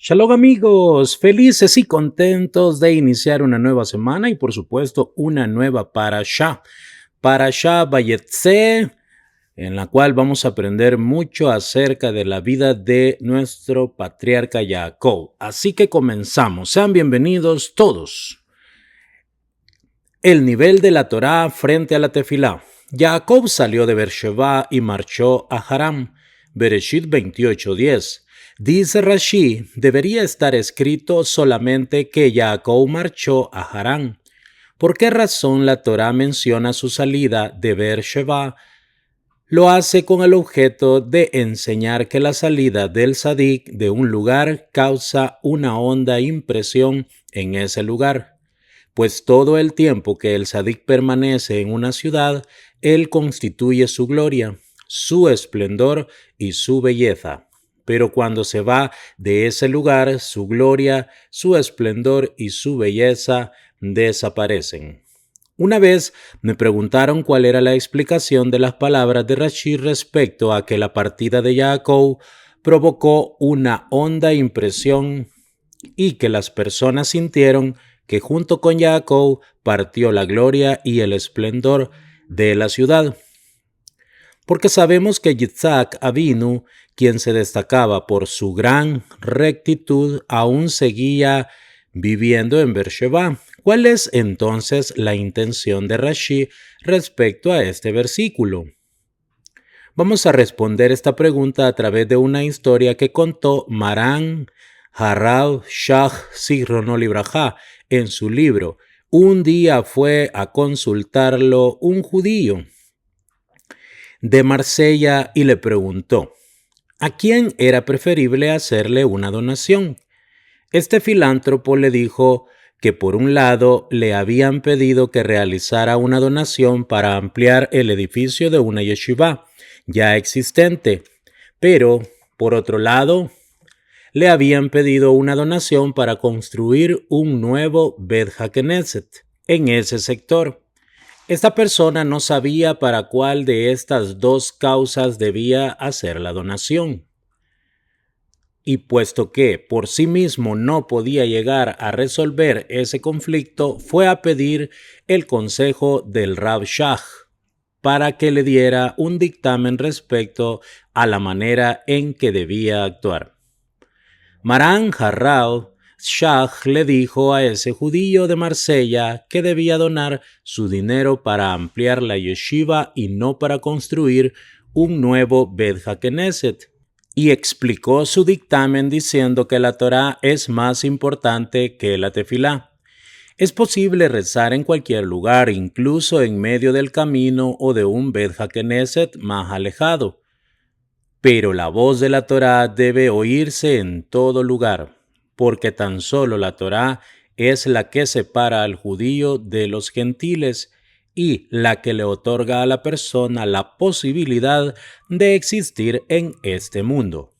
Shalom amigos, felices y contentos de iniciar una nueva semana y por supuesto una nueva Parashá Vayetze, en la cual vamos a aprender mucho acerca de la vida de nuestro patriarca Jacob. Así que comenzamos, sean bienvenidos todos. El nivel de la Torá frente a la Tefilá. Jacob salió de Beersheba y marchó a Haram. Bereshit 28:10. Dice Rashi, debería estar escrito solamente que Jacob marchó a Harán. ¿Por qué razón la Torá menciona su salida de Beersheba? Lo hace con el objeto de enseñar que la salida del Sadik de un lugar causa una honda impresión en ese lugar, pues todo el tiempo que el Sadik permanece en una ciudad, él constituye su gloria, su esplendor y su belleza. Pero cuando se va de ese lugar, su gloria, su esplendor y su belleza desaparecen. Una vez me preguntaron cuál era la explicación de las palabras de Rashi respecto a que la partida de Jacob provocó una honda impresión y que las personas sintieron que junto con Jacob partió la gloria y el esplendor de la ciudad. Porque sabemos que Yitzhak Avinu, quien se destacaba por su gran rectitud, aún seguía viviendo en Beersheba. ¿Cuál es entonces la intención de Rashi respecto a este versículo? Vamos a responder esta pregunta a través de una historia que contó Maran Harav Shach Zichrono Libraja en su libro. Un día fue a consultarlo un judío de Marsella y le preguntó ¿a quién era preferible hacerle una donación? Este filántropo le dijo que por un lado le habían pedido que realizara una donación para ampliar el edificio de una yeshiva ya existente, pero por otro lado le habían pedido una donación para construir un nuevo Bet HaKnesset en ese sector. Esta persona no sabía para cuál de estas dos causas debía hacer la donación. Y puesto que por sí mismo no podía llegar a resolver ese conflicto, fue a pedir el consejo del Rav Shach para que le diera un dictamen respecto a la manera en que debía actuar. Maran Harav Shach le dijo a ese judío de Marsella que debía donar su dinero para ampliar la yeshiva y no para construir un nuevo Bet HaKnesset, y explicó su dictamen diciendo que la Torá es más importante que la tefilá. Es posible rezar en cualquier lugar, incluso en medio del camino o de un Bet HaKnesset más alejado, pero la voz de la Torá debe oírse en todo lugar, porque tan solo la Torá es la que separa al judío de los gentiles y la que le otorga a la persona la posibilidad de existir en este mundo.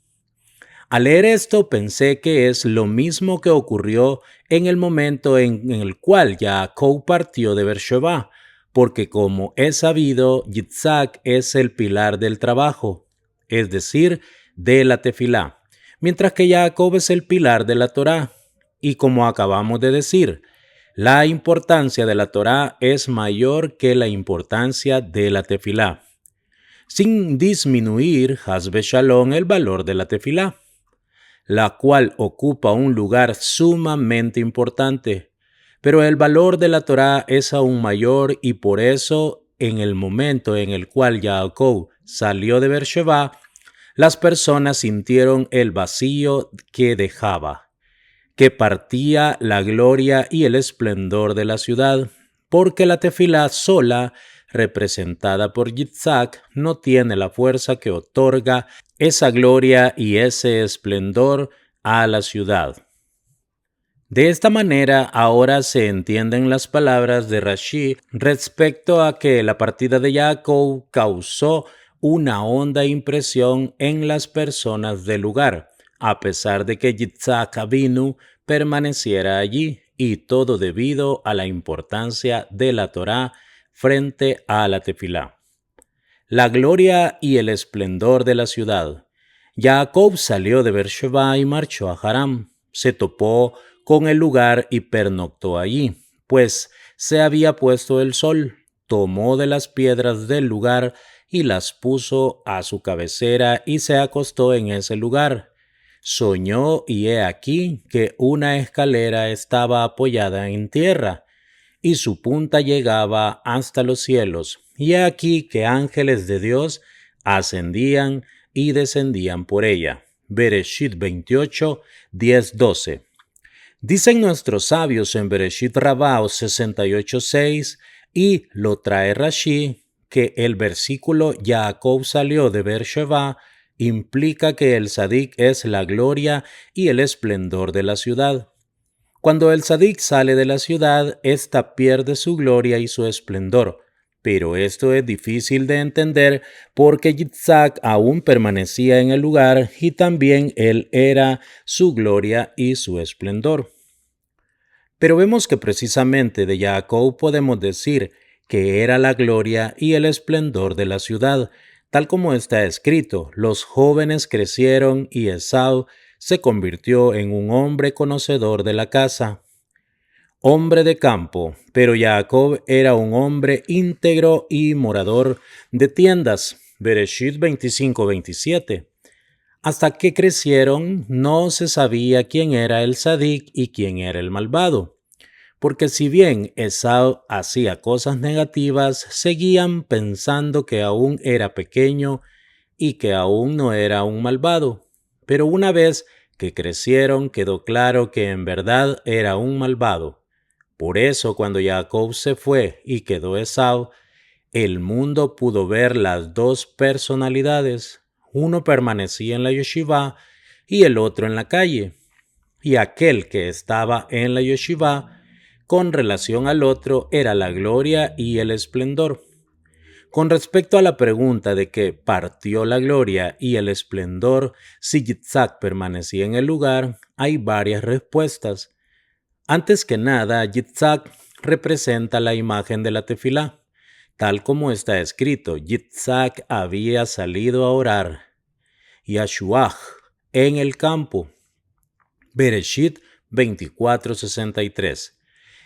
Al leer esto pensé que es lo mismo que ocurrió en el momento en el cual Jacob partió de Beersheba, porque como es sabido, Yitzhak es el pilar del trabajo, es decir, de la tefilá, mientras que Jacob es el pilar de la Torá. Y como acabamos de decir, la importancia de la Torá es mayor que la importancia de la tefilá, sin disminuir, Hasbe Shalom, el valor de la tefilá, la cual ocupa un lugar sumamente importante. Pero el valor de la Torá es aún mayor y por eso, en el momento en el cual Jacob salió de Beersheba, las personas sintieron el vacío que dejaba, que partía la gloria y el esplendor de la ciudad, porque la tefilá sola, representada por Yitzhak, no tiene la fuerza que otorga esa gloria y ese esplendor a la ciudad. De esta manera, ahora se entienden las palabras de Rashi respecto a que la partida de Jacob causó una honda impresión en las personas del lugar, a pesar de que Yitzhak Avinu permaneciera allí, y todo debido a la importancia de la Torá frente a la tefilá. La gloria y el esplendor de la ciudad. Jacob salió de Beersheba y marchó a Haram. se topó con el lugar y pernoctó allí, pues se había puesto el sol. Tomó de las piedras del lugar y las puso a su cabecera y se acostó en ese lugar. Soñó y he aquí que una escalera estaba apoyada en tierra y su punta llegaba hasta los cielos, y he aquí que ángeles de Dios ascendían y descendían por ella. Bereshit 28, 10, 12. Dicen nuestros sabios en Bereshit Rabbah 68:6 y lo trae Rashi que el versículo Jacob salió de Beersheba implica que el Sadik es la gloria y el esplendor de la ciudad. Cuando el Sadik sale de la ciudad, ésta pierde su gloria y su esplendor. Pero esto es difícil de entender porque Yitzhak aún permanecía en el lugar y también él era su gloria y su esplendor. Pero vemos que precisamente de Jacob podemos decir que era la gloria y el esplendor de la ciudad, tal como está escrito, los jóvenes crecieron y Esau se convirtió en un hombre conocedor de la casa. Hombre de campo, pero Jacob era un hombre íntegro y morador de tiendas. Bereshit 25:27. Hasta que crecieron, no se sabía quién era el Sadik y quién era el malvado. Porque si bien Esau hacía cosas negativas, seguían pensando que aún era pequeño y que aún no era un malvado. Pero una vez que crecieron, quedó claro que en verdad era un malvado. Por eso, cuando Jacob se fue y quedó Esau, el mundo pudo ver las dos personalidades. Uno permanecía en la yeshiva y el otro en la calle. Y aquel que estaba en la yeshiva, con relación al otro, era la gloria y el esplendor. Con respecto a la pregunta de que partió la gloria y el esplendor si Yitzhak permanecía en el lugar, hay varias respuestas. Antes que nada, Yitzhak representa la imagen de la tefilá. Tal como está escrito, Yitzhak había salido a orar. Yashuach, en el campo. Bereshit 24:63.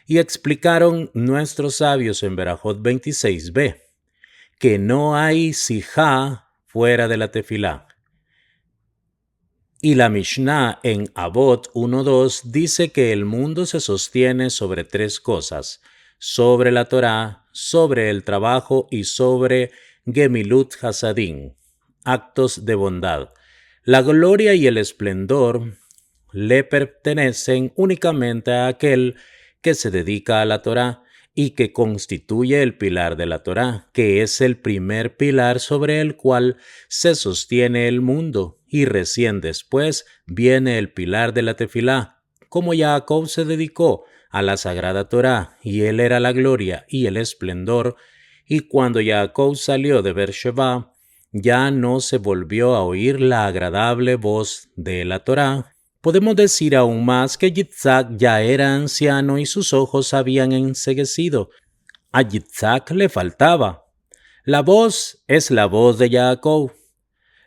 Y explicaron nuestros sabios en Berajot 26b, que no hay sijá fuera de la tefilá. Y la Mishnah en Avot 1.2 dice que el mundo se sostiene sobre tres cosas: sobre la Torá, sobre el trabajo y sobre Gemilut Hasadim, actos de bondad. La gloria y el esplendor le pertenecen únicamente a aquel que se dedica a la Torá y que constituye el pilar de la Torá, que es el primer pilar sobre el cual se sostiene el mundo, y recién después viene el pilar de la tefilá. Como Jacob se dedicó a la sagrada Torá, y él era la gloria y el esplendor, y cuando Jacob salió de Beersheba, ya no se volvió a oír la agradable voz de la Torá. Podemos decir aún más que Yitzhak ya era anciano y sus ojos habían enceguecido. A Yitzhak le faltaba. La voz es la voz de Jacob.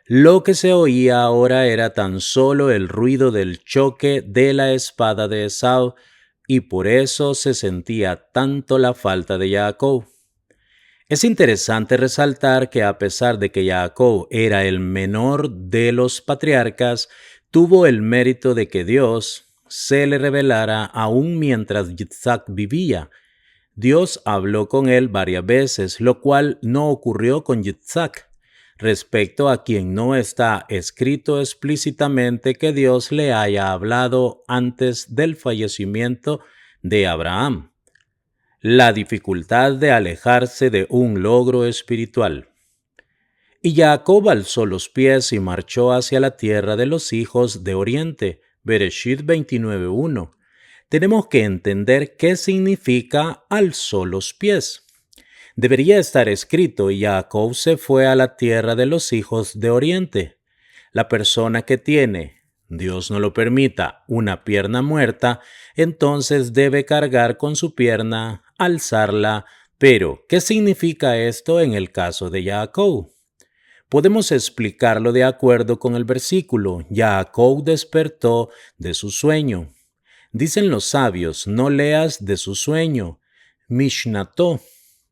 Lo que se oía ahora era tan solo el ruido del choque de la espada de Esau, y por eso se sentía tanto la falta de Jacob. Es interesante resaltar que a pesar de que Jacob era el menor de los patriarcas, tuvo el mérito de que Dios se le revelara aún mientras Yitzhak vivía. Dios habló con él varias veces, lo cual no ocurrió con Yitzhak, respecto a quien no está escrito explícitamente que Dios le haya hablado antes del fallecimiento de Abraham. La dificultad de alejarse de un logro espiritual. Y Jacob alzó los pies y marchó hacia la tierra de los hijos de Oriente. Bereshit 29.1. Tenemos que entender qué significa alzó los pies. Debería estar escrito: y Jacob se fue a la tierra de los hijos de Oriente. La persona que tiene, Dios no lo permita, una pierna muerta, entonces debe cargar con su pierna, alzarla. Pero, ¿qué significa esto en el caso de Jacob? Podemos explicarlo de acuerdo con el versículo. Jacob despertó de su sueño. Dicen los sabios, no leas de su sueño, Mishnató,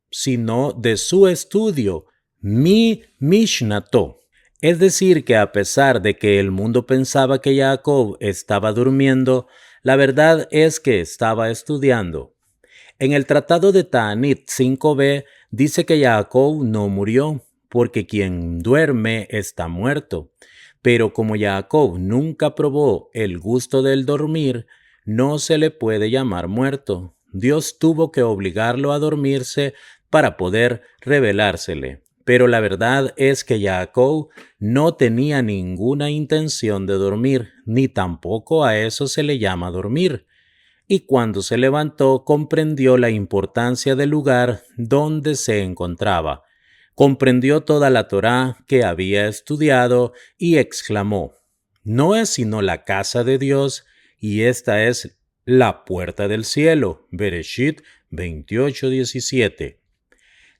sino de su estudio, mi Mishnató. Es decir, que a pesar de que el mundo pensaba que Jacob estaba durmiendo, la verdad es que estaba estudiando. En el Tratado de Ta'anit 5b dice que Jacob no murió, porque quien duerme está muerto. Pero como Jacob nunca probó el gusto del dormir, no se le puede llamar muerto. Dios tuvo que obligarlo a dormirse para poder revelársele. Pero la verdad es que Jacob no tenía ninguna intención de dormir, ni tampoco a eso se le llama dormir. Y cuando se levantó comprendió la importancia del lugar donde se encontraba. Comprendió toda la Torá que había estudiado y exclamó, «No es sino la casa de Dios, y esta es la puerta del cielo». Bereshit 28:17.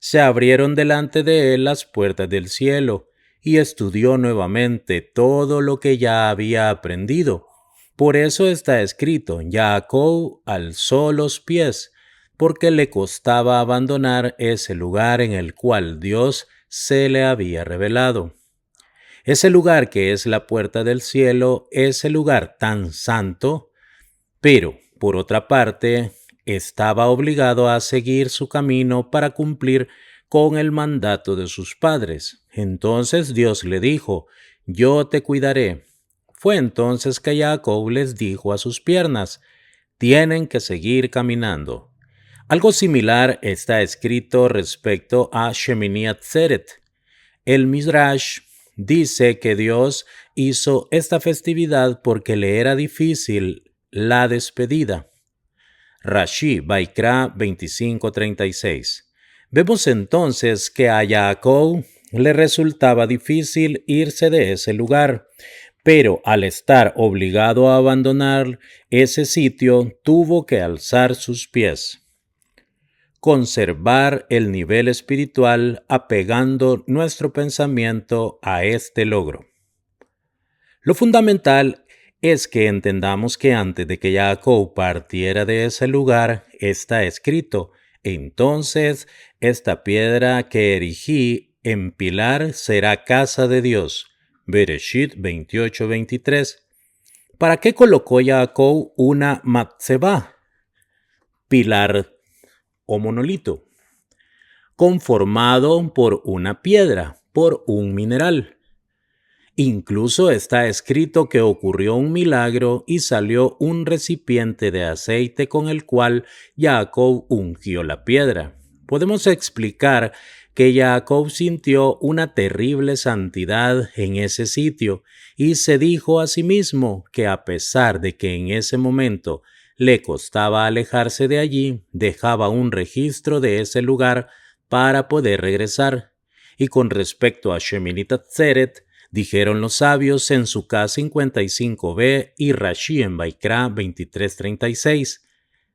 Se abrieron delante de él las puertas del cielo, y estudió nuevamente todo lo que ya había aprendido. Por eso está escrito, Jacob alzó los pies, porque le costaba abandonar ese lugar en el cual Dios se le había revelado. Ese lugar que es la puerta del cielo, ese lugar tan santo, pero, por otra parte, estaba obligado a seguir su camino para cumplir con el mandato de sus padres. Entonces Dios le dijo, «Yo te cuidaré». Fue entonces que Jacob les dijo a sus piernas, «Tienen que seguir caminando». Algo similar está escrito respecto a Shemini Atzeret. El Midrash dice que Dios hizo esta festividad porque le era difícil la despedida. Rashi, Vaikra 25:36. Vemos entonces que a Jacob le resultaba difícil irse de ese lugar, pero al estar obligado a abandonar ese sitio, tuvo que alzar sus pies. Conservar el nivel espiritual apegando nuestro pensamiento a este logro. Lo fundamental es que entendamos que antes de que Jacob partiera de ese lugar, está escrito, entonces esta piedra que erigí en pilar será casa de Dios. Bereshit 28:23. ¿Para qué colocó Jacob una matzebá? Pilar o monolito, conformado por una piedra, por un mineral. Incluso está escrito que ocurrió un milagro y salió un recipiente de aceite con el cual Jacob ungió la piedra. Podemos explicar que Jacob sintió una terrible santidad en ese sitio y se dijo a sí mismo que a pesar de que en ese momento le costaba alejarse de allí, dejaba un registro de ese lugar para poder regresar. Y con respecto a Shemini Atzeret, dijeron los sabios en Suká 55b y Rashi en Vaikra 23:36,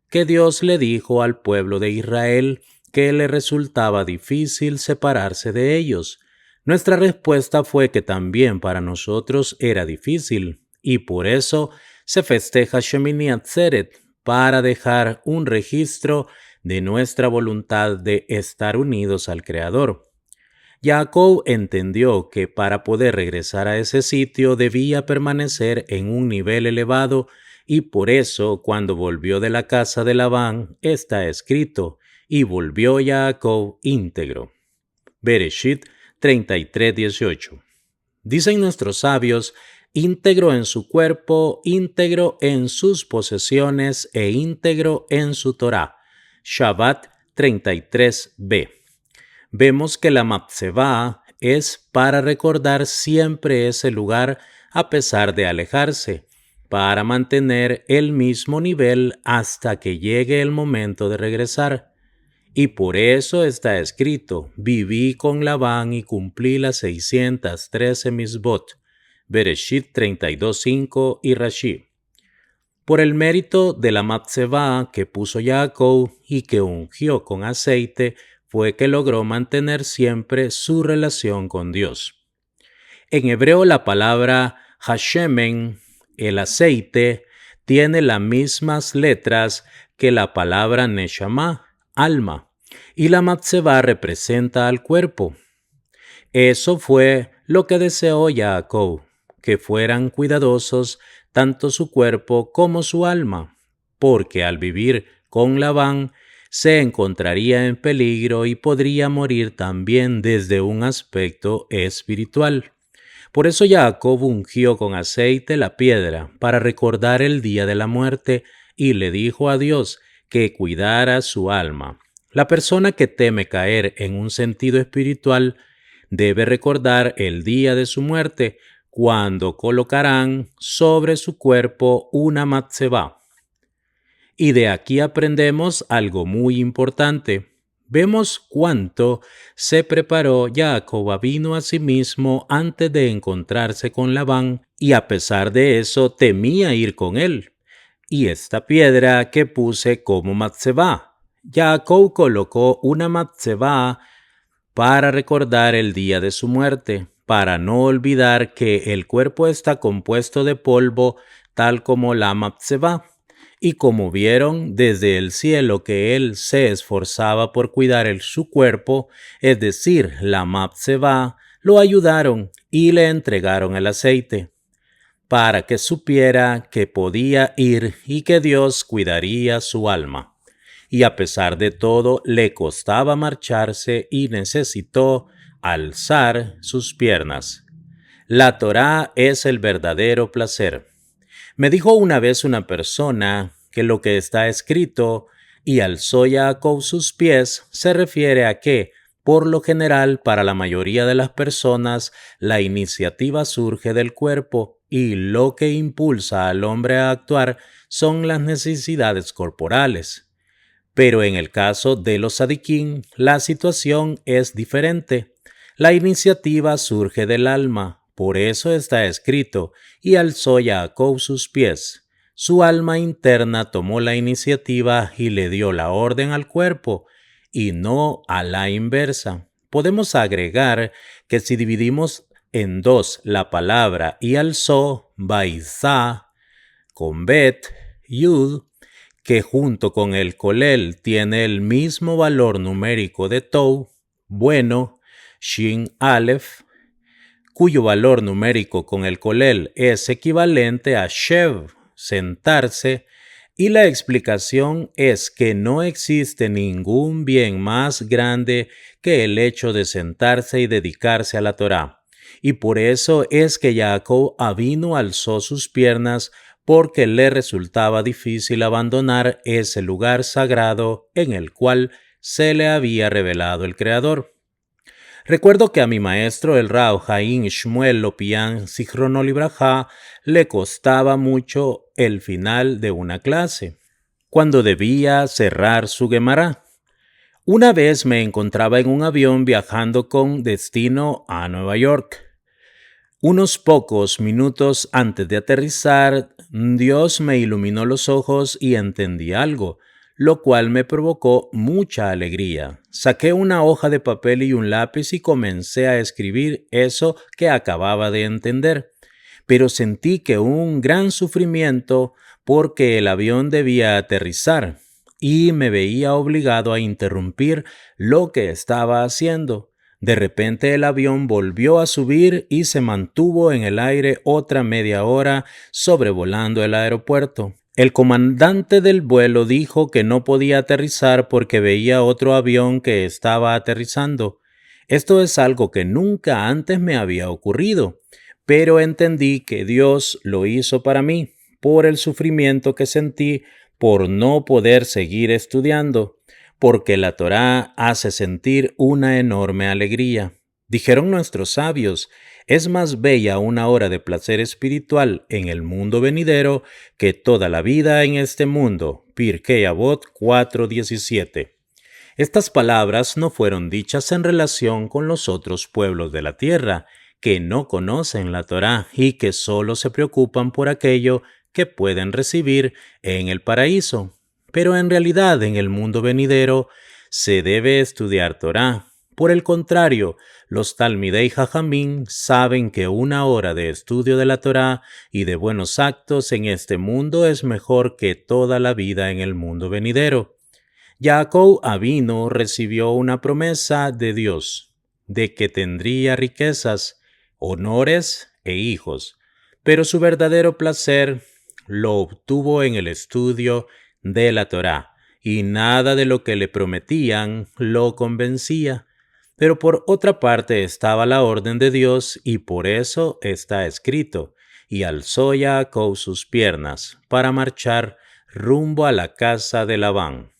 que Dios le dijo al pueblo de Israel que le resultaba difícil separarse de ellos. Nuestra respuesta fue que también para nosotros era difícil, y por eso se festeja Shemini Atzeret, para dejar un registro de nuestra voluntad de estar unidos al Creador. Jacob entendió que para poder regresar a ese sitio debía permanecer en un nivel elevado y por eso cuando volvió de la casa de Labán está escrito, y volvió Jacob íntegro. Bereshit 33:18. Dicen nuestros sabios, íntegro en su cuerpo, íntegro en sus posesiones e íntegro en su Torá. Shabbat 33b. Vemos que la matzebá es para recordar siempre ese lugar a pesar de alejarse, para mantener el mismo nivel hasta que llegue el momento de regresar. Y por eso está escrito, viví con Labán y cumplí las 613 misbot. Bereshit 32:5 y Rashi. Por el mérito de la matzebá que puso Jacob y que ungió con aceite, fue que logró mantener siempre su relación con Dios. En hebreo la palabra hashemen, el aceite, tiene las mismas letras que la palabra neshama, alma, y la matzeba representa al cuerpo. Eso fue lo que deseó Jacob, que fueran cuidadosos tanto su cuerpo como su alma, porque al vivir con Labán se encontraría en peligro y podría morir también desde un aspecto espiritual. Por eso Jacob ungió con aceite la piedra para recordar el día de la muerte y le dijo a Dios que cuidara su alma. La persona que teme caer en un sentido espiritual debe recordar el día de su muerte cuando colocarán sobre su cuerpo una matzeba. Y de aquí aprendemos algo muy importante. Vemos cuánto se preparó Jacob vino a sí mismo antes de encontrarse con Labán, y a pesar de eso temía ir con él. Y esta piedra que puse como matzeba. Jacob colocó una matzeba para recordar el día de su muerte, para no olvidar que el cuerpo está compuesto de polvo tal como la matzeba. Y como vieron desde el cielo que él se esforzaba por cuidar su cuerpo, es decir, la matzeba, lo ayudaron y le entregaron el aceite, para que supiera que podía ir y que Dios cuidaría su alma. Y a pesar de todo, le costaba marcharse y necesitó alzar sus piernas. La Torá es el verdadero placer. Me dijo una vez una persona que lo que está escrito, y alzó Jacob sus pies, se refiere a que, por lo general, para la mayoría de las personas, la iniciativa surge del cuerpo y lo que impulsa al hombre a actuar son las necesidades corporales. Pero en el caso de los tzadikim, la situación es diferente. La iniciativa surge del alma. Por eso está escrito, y alzó Jacob sus pies. Su alma interna tomó la iniciativa y le dio la orden al cuerpo, y no a la inversa. Podemos agregar que si dividimos en dos la palabra y alzó, baizá, con bet, yud, que junto con el kolel tiene el mismo valor numérico de tou, bueno, shin aleph, cuyo valor numérico con el kolel es equivalente a shev, sentarse, y la explicación es que no existe ningún bien más grande que el hecho de sentarse y dedicarse a la Torá. Y por eso es que Jacob avino alzó sus piernas, porque le resultaba difícil abandonar ese lugar sagrado en el cual se le había revelado el Creador. Recuerdo que a mi maestro, el Rav Haim Shmuel Lopian Zichrono Libraja, le costaba mucho el final de una clase, cuando debía cerrar su Gemara. Una vez me encontraba en un avión viajando con destino a Nueva York. Unos pocos minutos antes de aterrizar, Dios me iluminó los ojos y entendí algo, lo cual me provocó mucha alegría. Saqué una hoja de papel y un lápiz y comencé a escribir eso que acababa de entender. Pero sentí que un gran sufrimiento porque el avión debía aterrizar y me veía obligado a interrumpir lo que estaba haciendo. De repente el avión volvió a subir y se mantuvo en el aire otra media hora sobrevolando el aeropuerto. El comandante del vuelo dijo que no podía aterrizar porque veía otro avión que estaba aterrizando. Esto es algo que nunca antes me había ocurrido, pero entendí que Dios lo hizo para mí, por el sufrimiento que sentí por no poder seguir estudiando, porque la Torá hace sentir una enorme alegría. Dijeron nuestros sabios, es más bella una hora de placer espiritual en el mundo venidero que toda la vida en este mundo. Pirkei Avot 4:17. Estas palabras no fueron dichas en relación con los otros pueblos de la tierra, que no conocen la Torá y que solo se preocupan por aquello que pueden recibir en el paraíso. Pero en realidad en el mundo venidero se debe estudiar Torá, Por el contrario, los Talmidei Jajamín saben que una hora de estudio de la Torá y de buenos actos en este mundo es mejor que toda la vida en el mundo venidero. Jacob Avino recibió una promesa de Dios, de que tendría riquezas, honores e hijos, pero su verdadero placer lo obtuvo en el estudio de la Torá, y nada de lo que le prometían lo convencía. Pero por otra parte estaba la orden de Dios, y por eso está escrito: y alzó Jacob sus piernas para marchar rumbo a la casa de Labán.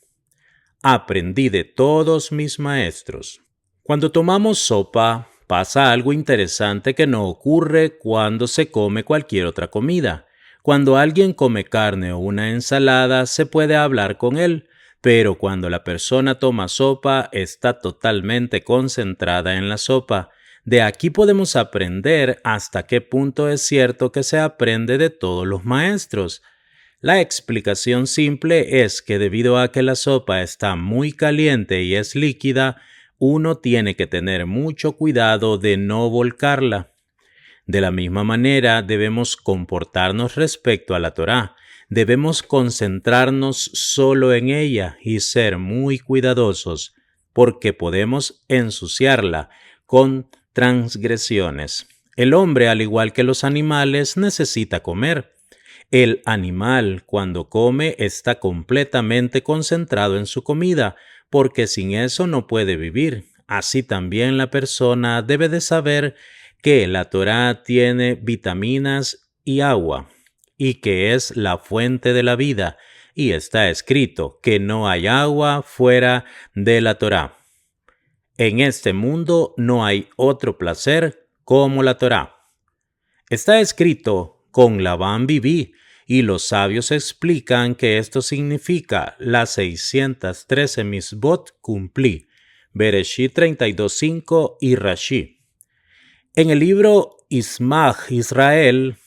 Aprendí de todos mis maestros. Cuando tomamos sopa, pasa algo interesante que no ocurre cuando se come cualquier otra comida. Cuando alguien come carne o una ensalada, se puede hablar con él, pero cuando la persona toma sopa, está totalmente concentrada en la sopa. De aquí podemos aprender hasta qué punto es cierto que se aprende de todos los maestros. La explicación simple es que debido a que la sopa está muy caliente y es líquida, uno tiene que tener mucho cuidado de no volcarla. De la misma manera debemos comportarnos respecto a la Torá. Debemos concentrarnos solo en ella y ser muy cuidadosos, porque podemos ensuciarla con transgresiones. El hombre, al igual que los animales, necesita comer. El animal, cuando come, está completamente concentrado en su comida, porque sin eso no puede vivir. Así también la persona debe de saber que la Torá tiene vitaminas y agua, y que es la fuente de la vida, y está escrito que no hay agua fuera de la Torá. En este mundo no hay otro placer como la Torá. Está escrito: con Labán viví, y los sabios explican que esto significa las 613 misbot cumplí. Bereshit 32:5 y Rashi. En el libro Ismaj Israel,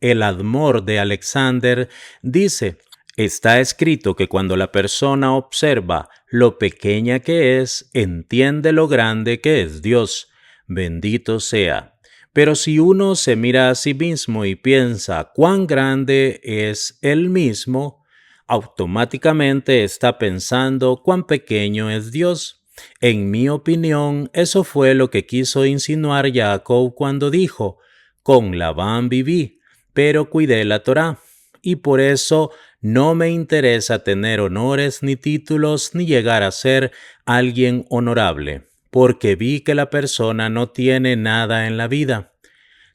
el Admor de Alexander dice: está escrito que cuando la persona observa lo pequeña que es, entiende lo grande que es Dios. Bendito sea. Pero si uno se mira a sí mismo y piensa cuán grande es él mismo, automáticamente está pensando cuán pequeño es Dios. En mi opinión, eso fue lo que quiso insinuar Jacob cuando dijo: con Labán viví, pero cuidé la Torá, y por eso no me interesa tener honores ni títulos ni llegar a ser alguien honorable, porque vi que la persona no tiene nada en la vida.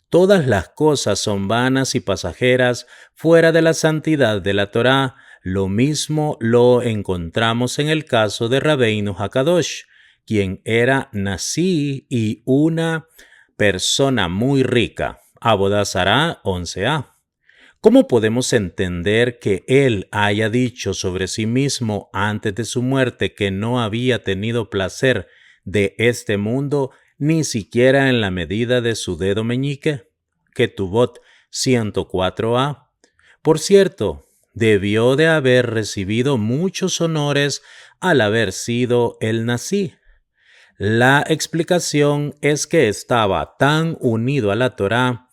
Todas las cosas son vanas y pasajeras fuera de la santidad de la Torá. Lo mismo lo encontramos en el caso de Rabbeinu Hakadosh, quien era Nasi y una persona muy rica. Avodah Zará 11a. ¿Cómo podemos entender que él haya dicho sobre sí mismo antes de su muerte que no había tenido placer de este mundo ni siquiera en la medida de su dedo meñique? Ketubot 104a. Por cierto, debió de haber recibido muchos honores al haber sido el Nasi. La explicación es que estaba tan unido a la Torá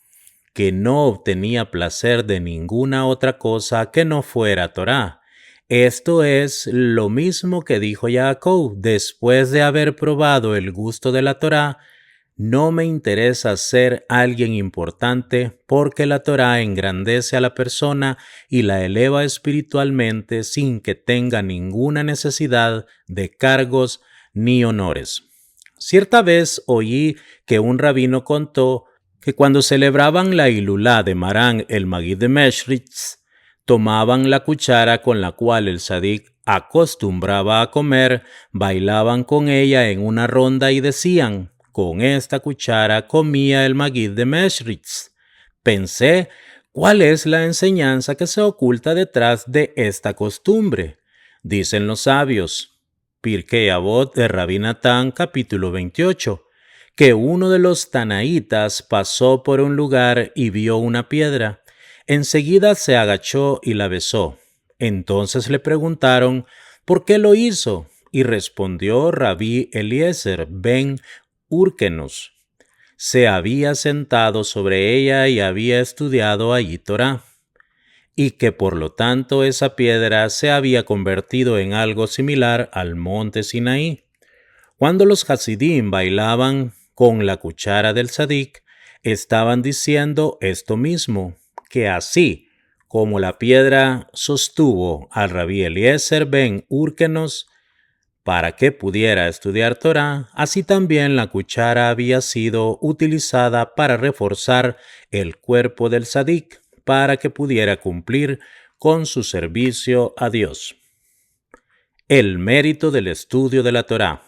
que no obtenía placer de ninguna otra cosa que no fuera Torá. Esto es lo mismo que dijo Jacob después de haber probado el gusto de la Torá: no me interesa ser alguien importante, porque la Torá engrandece a la persona y la eleva espiritualmente sin que tenga ninguna necesidad de cargos ni honores. Cierta vez oí que un rabino contó que cuando celebraban la Ilulá de Marán el Magid de Meshritz, tomaban la cuchara con la cual el Sadik acostumbraba a comer, bailaban con ella en una ronda y decían: con esta cuchara comía el Magid de Meshritz. Pensé, ¿cuál es la enseñanza que se oculta detrás de esta costumbre? Dicen los sabios, Pirkei Avot de Rabbi Natán, capítulo 28, que uno de los tanaítas pasó por un lugar y vio una piedra. Enseguida se agachó y la besó. Entonces le preguntaron: ¿por qué lo hizo? Y respondió Rabí Eliezer ben Hyrcanus. Se había sentado sobre ella y había estudiado allí Torá, y que por lo tanto esa piedra se había convertido en algo similar al monte Sinaí. Cuando los Hasidim bailaban con la cuchara del Sadik, estaban diciendo esto mismo, que así como la piedra sostuvo al Rabí Eliezer ben Hyrcanus para que pudiera estudiar Torá, así también la cuchara había sido utilizada para reforzar el cuerpo del Sadik, para que pudiera cumplir con su servicio a Dios. El mérito del estudio de la Torá.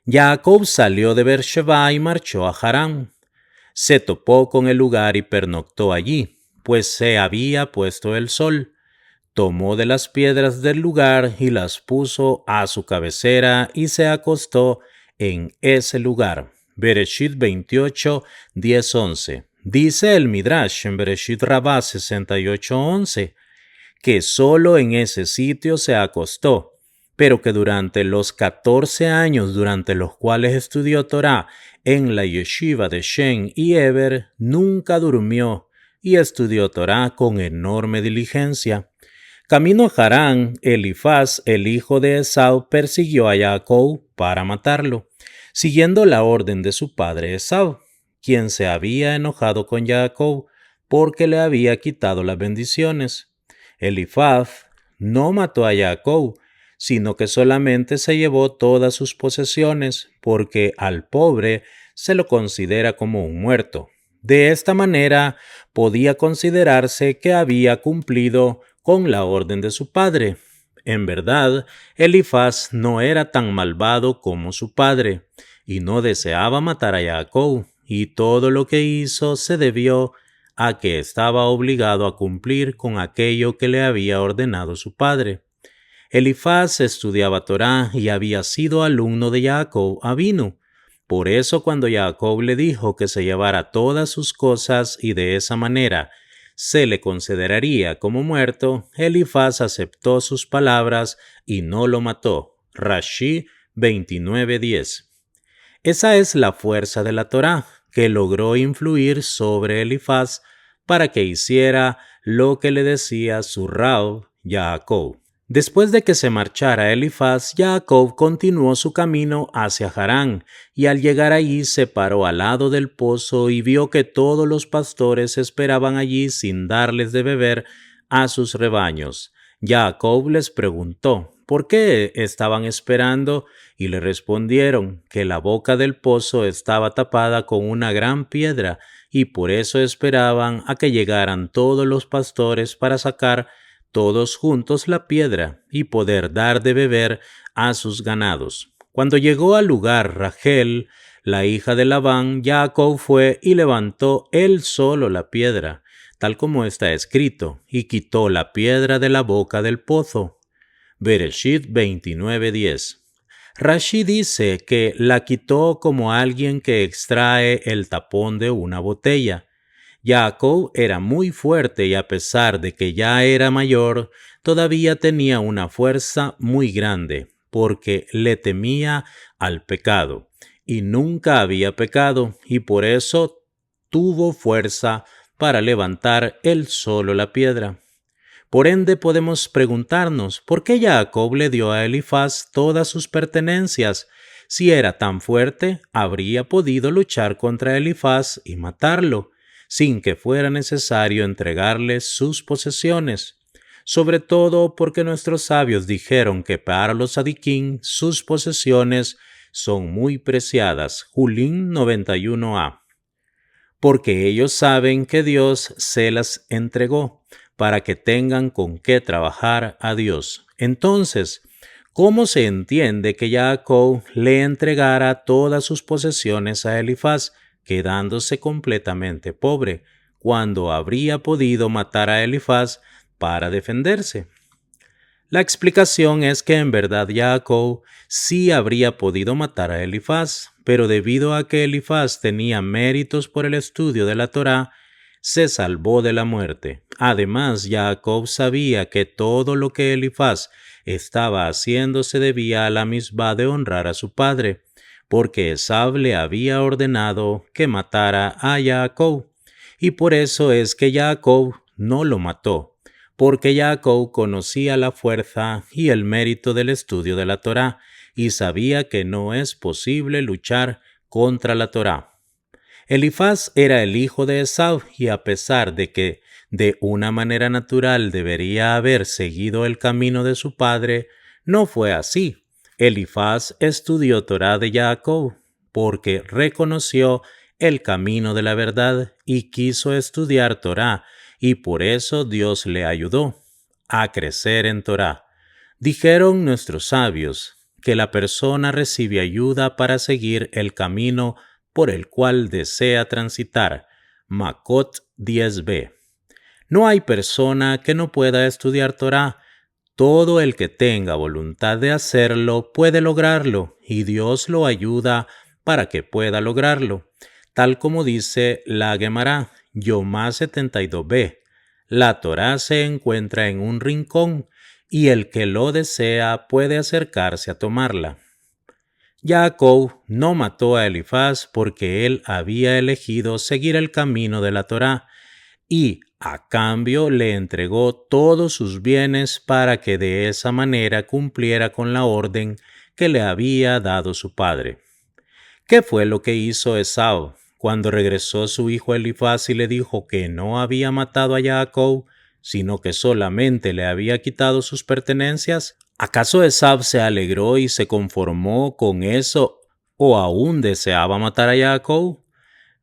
Jacob salió de Beersheba y marchó a Harán. Se topó con el lugar y pernoctó allí, pues se había puesto el sol. Tomó de las piedras del lugar y las puso a su cabecera y se acostó en ese lugar. Bereshit 28, 10, 11. Dice el Midrash en Bereshit Rabá 68, 11, que solo en ese sitio se acostó, pero que durante los 14 años durante los cuales estudió Torá en la yeshiva de Shen y Eber, nunca durmió y estudió Torá con enorme diligencia. Camino a Harán, Elifaz, el hijo de Esau, persiguió a Jacob para matarlo, siguiendo la orden de su padre Esau, quien se había enojado con Jacob porque le había quitado las bendiciones. Elifaz no mató a Jacob, sino que solamente se llevó todas sus posesiones, porque al pobre se lo considera como un muerto. De esta manera podía considerarse que había cumplido con la orden de su padre. En verdad, Elifaz no era tan malvado como su padre, y no deseaba matar a Jacob, y todo lo que hizo se debió a que estaba obligado a cumplir con aquello que le había ordenado su padre. Elifaz estudiaba Torá y había sido alumno de Jacob Avinu. Por eso cuando Jacob le dijo que se llevara todas sus cosas y de esa manera se le consideraría como muerto, Elifaz aceptó sus palabras y no lo mató. Rashi 29:10. Esa es la fuerza de la Torá, que logró influir sobre Elifaz para que hiciera lo que le decía su Rab, Jacob. Después de que se marchara Elifaz, Jacob continuó su camino hacia Harán, y al llegar allí se paró al lado del pozo y vio que todos los pastores esperaban allí sin darles de beber a sus rebaños. Jacob les preguntó por qué estaban esperando, y le respondieron que la boca del pozo estaba tapada con una gran piedra, y por eso esperaban a que llegaran todos los pastores para sacar todos juntos la piedra y poder dar de beber a sus ganados. Cuando llegó al lugar Rachel, la hija de Labán, Jacob fue y levantó él solo la piedra, tal como está escrito, y quitó la piedra de la boca del pozo. Bereshit 29:10. Rashi dice que la quitó como alguien que extrae el tapón de una botella. Jacob era muy fuerte y a pesar de que ya era mayor, todavía tenía una fuerza muy grande, porque le temía al pecado, y nunca había pecado, y por eso tuvo fuerza para levantar él solo la piedra. Por ende podemos preguntarnos, ¿por qué Jacob le dio a Elifaz todas sus pertenencias? Si era tan fuerte, habría podido luchar contra Elifaz y matarlo, sin que fuera necesario entregarle sus posesiones. Sobre todo porque nuestros sabios dijeron que para los sadiquín sus posesiones son muy preciadas. Julín 91a. Porque ellos saben que Dios se las entregó para que tengan con qué trabajar a Dios. Entonces, ¿cómo se entiende que Jacob le entregara todas sus posesiones a Elifaz, quedándose completamente pobre, cuando habría podido matar a Elifaz para defenderse? La explicación es que en verdad Jacob sí habría podido matar a Elifaz, pero debido a que Elifaz tenía méritos por el estudio de la Torá, se salvó de la muerte. Además, Jacob sabía que todo lo que Elifaz estaba haciéndose debía a la misma de honrar a su padre, porque Esaú le había ordenado que matara a Jacob, y por eso es que Jacob no lo mató, porque Jacob conocía la fuerza y el mérito del estudio de la Torá, y sabía que no es posible luchar contra la Torá. Elifaz era el hijo de Esaú, y a pesar de que de una manera natural debería haber seguido el camino de su padre, no fue así. Elifaz estudió Torá de Jacob porque reconoció el camino de la verdad y quiso estudiar Torá, y por eso Dios le ayudó a crecer en Torá. Dijeron nuestros sabios que la persona recibe ayuda para seguir el camino por el cual desea transitar. Makot 10b. No hay persona que no pueda estudiar Torá. Todo el que tenga voluntad de hacerlo puede lograrlo, y Dios lo ayuda para que pueda lograrlo. Tal como dice la Gemara, Yomá 72b. La Torá se encuentra en un rincón, y el que lo desea puede acercarse a tomarla. Jacob no mató a Elifaz porque él había elegido seguir el camino de la Torá, y a cambio le entregó todos sus bienes para que de esa manera cumpliera con la orden que le había dado su padre. ¿Qué fue lo que hizo Esaú cuando regresó su hijo Elifaz y le dijo que no había matado a Jacob, sino que solamente le había quitado sus pertenencias? ¿Acaso Esaú se alegró y se conformó con eso o aún deseaba matar a Jacob?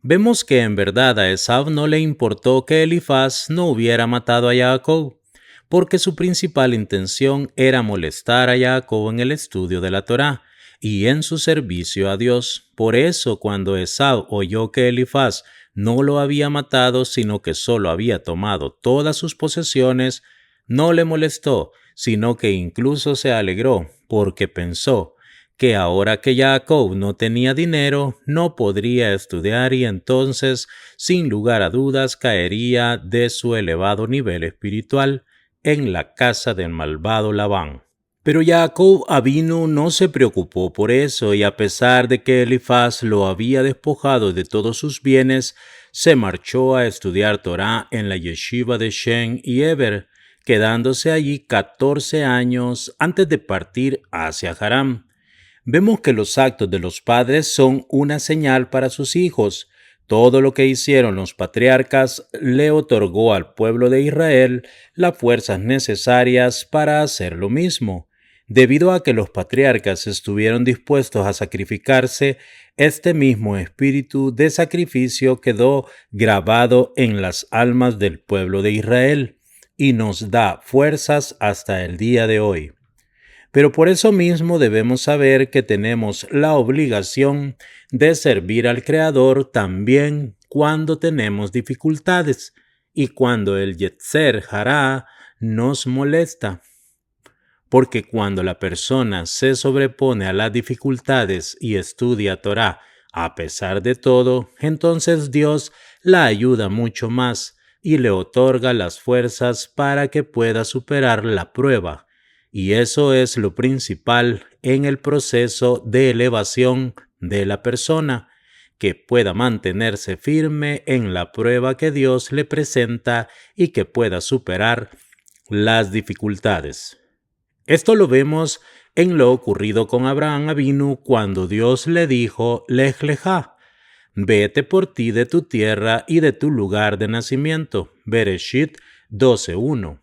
Vemos que en verdad a Esaú no le importó que Elifaz no hubiera matado a Jacob, porque su principal intención era molestar a Jacob en el estudio de la Torá y en su servicio a Dios. Por eso, cuando Esaú oyó que Elifaz no lo había matado, sino que solo había tomado todas sus posesiones, no le molestó, sino que incluso se alegró, porque pensó que ahora que Jacob no tenía dinero, no podría estudiar y entonces, sin lugar a dudas, caería de su elevado nivel espiritual en la casa del malvado Labán. Pero Jacob Avinu no se preocupó por eso, y a pesar de que Elifaz lo había despojado de todos sus bienes, se marchó a estudiar Torá en la yeshiva de Shen y Eber, quedándose allí 14 años antes de partir hacia Haram. Vemos que los actos de los padres son una señal para sus hijos. Todo lo que hicieron los patriarcas le otorgó al pueblo de Israel las fuerzas necesarias para hacer lo mismo. Debido a que los patriarcas estuvieron dispuestos a sacrificarse, este mismo espíritu de sacrificio quedó grabado en las almas del pueblo de Israel y nos da fuerzas hasta el día de hoy. Pero por eso mismo debemos saber que tenemos la obligación de servir al Creador también cuando tenemos dificultades y cuando el Yetzer Hará nos molesta. Porque cuando la persona se sobrepone a las dificultades y estudia Torá a pesar de todo, entonces Dios la ayuda mucho más y le otorga las fuerzas para que pueda superar la prueba. Y eso es lo principal en el proceso de elevación de la persona, que pueda mantenerse firme en la prueba que Dios le presenta y que pueda superar las dificultades. Esto lo vemos en lo ocurrido con Abraham Avinu cuando Dios le dijo, Lej Lejá, vete por ti de tu tierra y de tu lugar de nacimiento. Bereshit 12:1.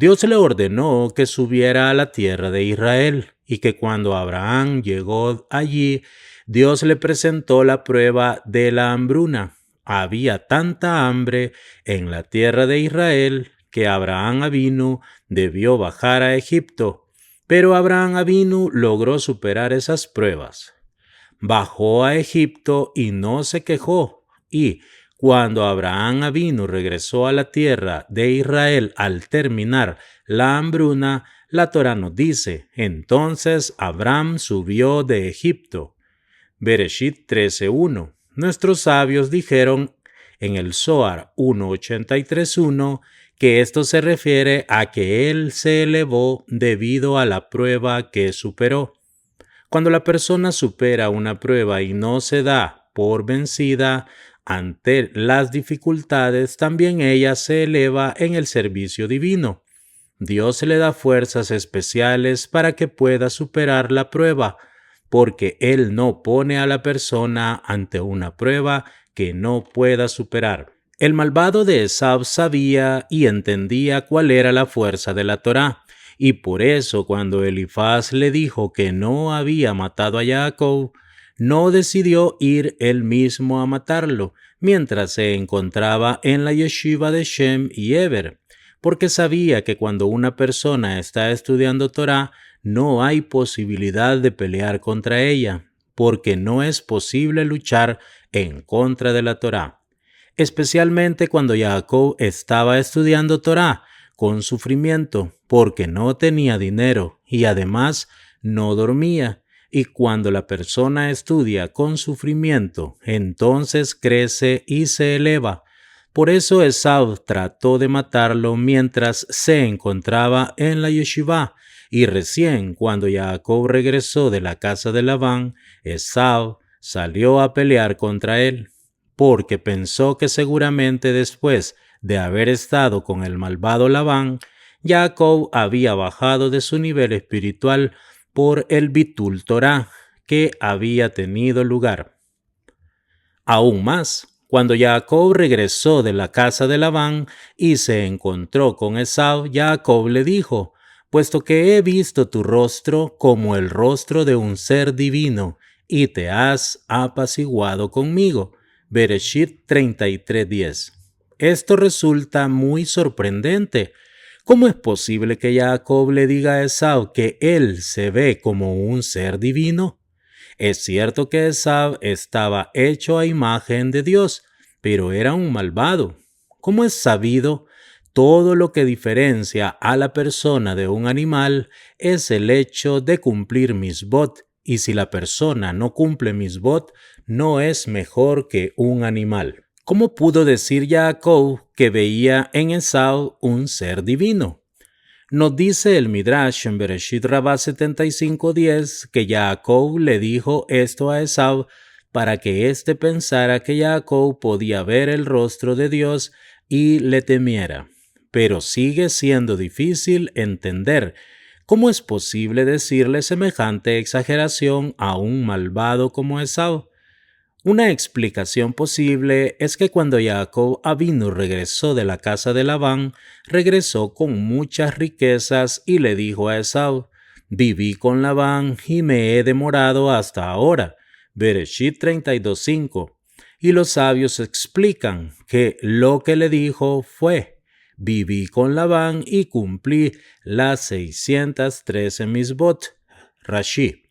Dios le ordenó que subiera a la tierra de Israel y que cuando Abraham llegó allí, Dios le presentó la prueba de la hambruna. Había tanta hambre en la tierra de Israel que Abraham Avinu debió bajar a Egipto, pero Abraham Avinu logró superar esas pruebas. Bajó a Egipto y no se quejó, y cuando Abraham Avinu regresó a la tierra de Israel al terminar la hambruna, la Torá nos dice, entonces Abraham subió de Egipto. Bereshit 13:1. Nuestros sabios dijeron en el Zohar 1.83.1 que esto se refiere a que él se elevó debido a la prueba que superó. Cuando la persona supera una prueba y no se da por vencida ante las dificultades, también ella se eleva en el servicio divino. Dios le da fuerzas especiales para que pueda superar la prueba, porque Él no pone a la persona ante una prueba que no pueda superar. El malvado de Esau sabía y entendía cuál era la fuerza de la Torá, y por eso cuando Elifaz le dijo que no había matado a Jacob, no decidió ir él mismo a matarlo, mientras se encontraba en la yeshiva de Shem y Eber, porque sabía que cuando una persona está estudiando Torá, no hay posibilidad de pelear contra ella, porque no es posible luchar en contra de la Torá. Especialmente cuando Jacob estaba estudiando Torá con sufrimiento, porque no tenía dinero y además no dormía. Y cuando la persona estudia con sufrimiento, entonces crece y se eleva. Por eso Esau trató de matarlo mientras se encontraba en la yeshiva, y recién cuando Jacob regresó de la casa de Labán, Esau salió a pelear contra él, porque pensó que seguramente después de haber estado con el malvado Labán, Jacob había bajado de su nivel espiritual por el Bitul Torá que había tenido lugar. Aún más, cuando Jacob regresó de la casa de Labán y se encontró con Esau, Jacob le dijo: «Puesto que he visto tu rostro como el rostro de un ser divino, y te has apaciguado conmigo». Bereshit 33:10. Esto resulta muy sorprendente. ¿Cómo es posible que Jacob le diga a Esau que él se ve como un ser divino? Es cierto que Esau estaba hecho a imagen de Dios, pero era un malvado. Como es sabido, todo lo que diferencia a la persona de un animal es el hecho de cumplir misbot, y si la persona no cumple misbot, no es mejor que un animal. ¿Cómo pudo decir Jacob que veía en Esau un ser divino? Nos dice el Midrash en Bereshit Rabbah 75:10 que Jacob le dijo esto a Esau para que éste pensara que Jacob podía ver el rostro de Dios y le temiera. Pero sigue siendo difícil entender cómo es posible decirle semejante exageración a un malvado como Esau. Una explicación posible es que cuando Jacob Avinu regresó de la casa de Labán, regresó con muchas riquezas y le dijo a Esau: «Viví con Labán y me he demorado hasta ahora». Bereshit 32:5. Y los sabios explican que lo que le dijo fue: «Viví con Labán y cumplí las 613 misbot». Rashi.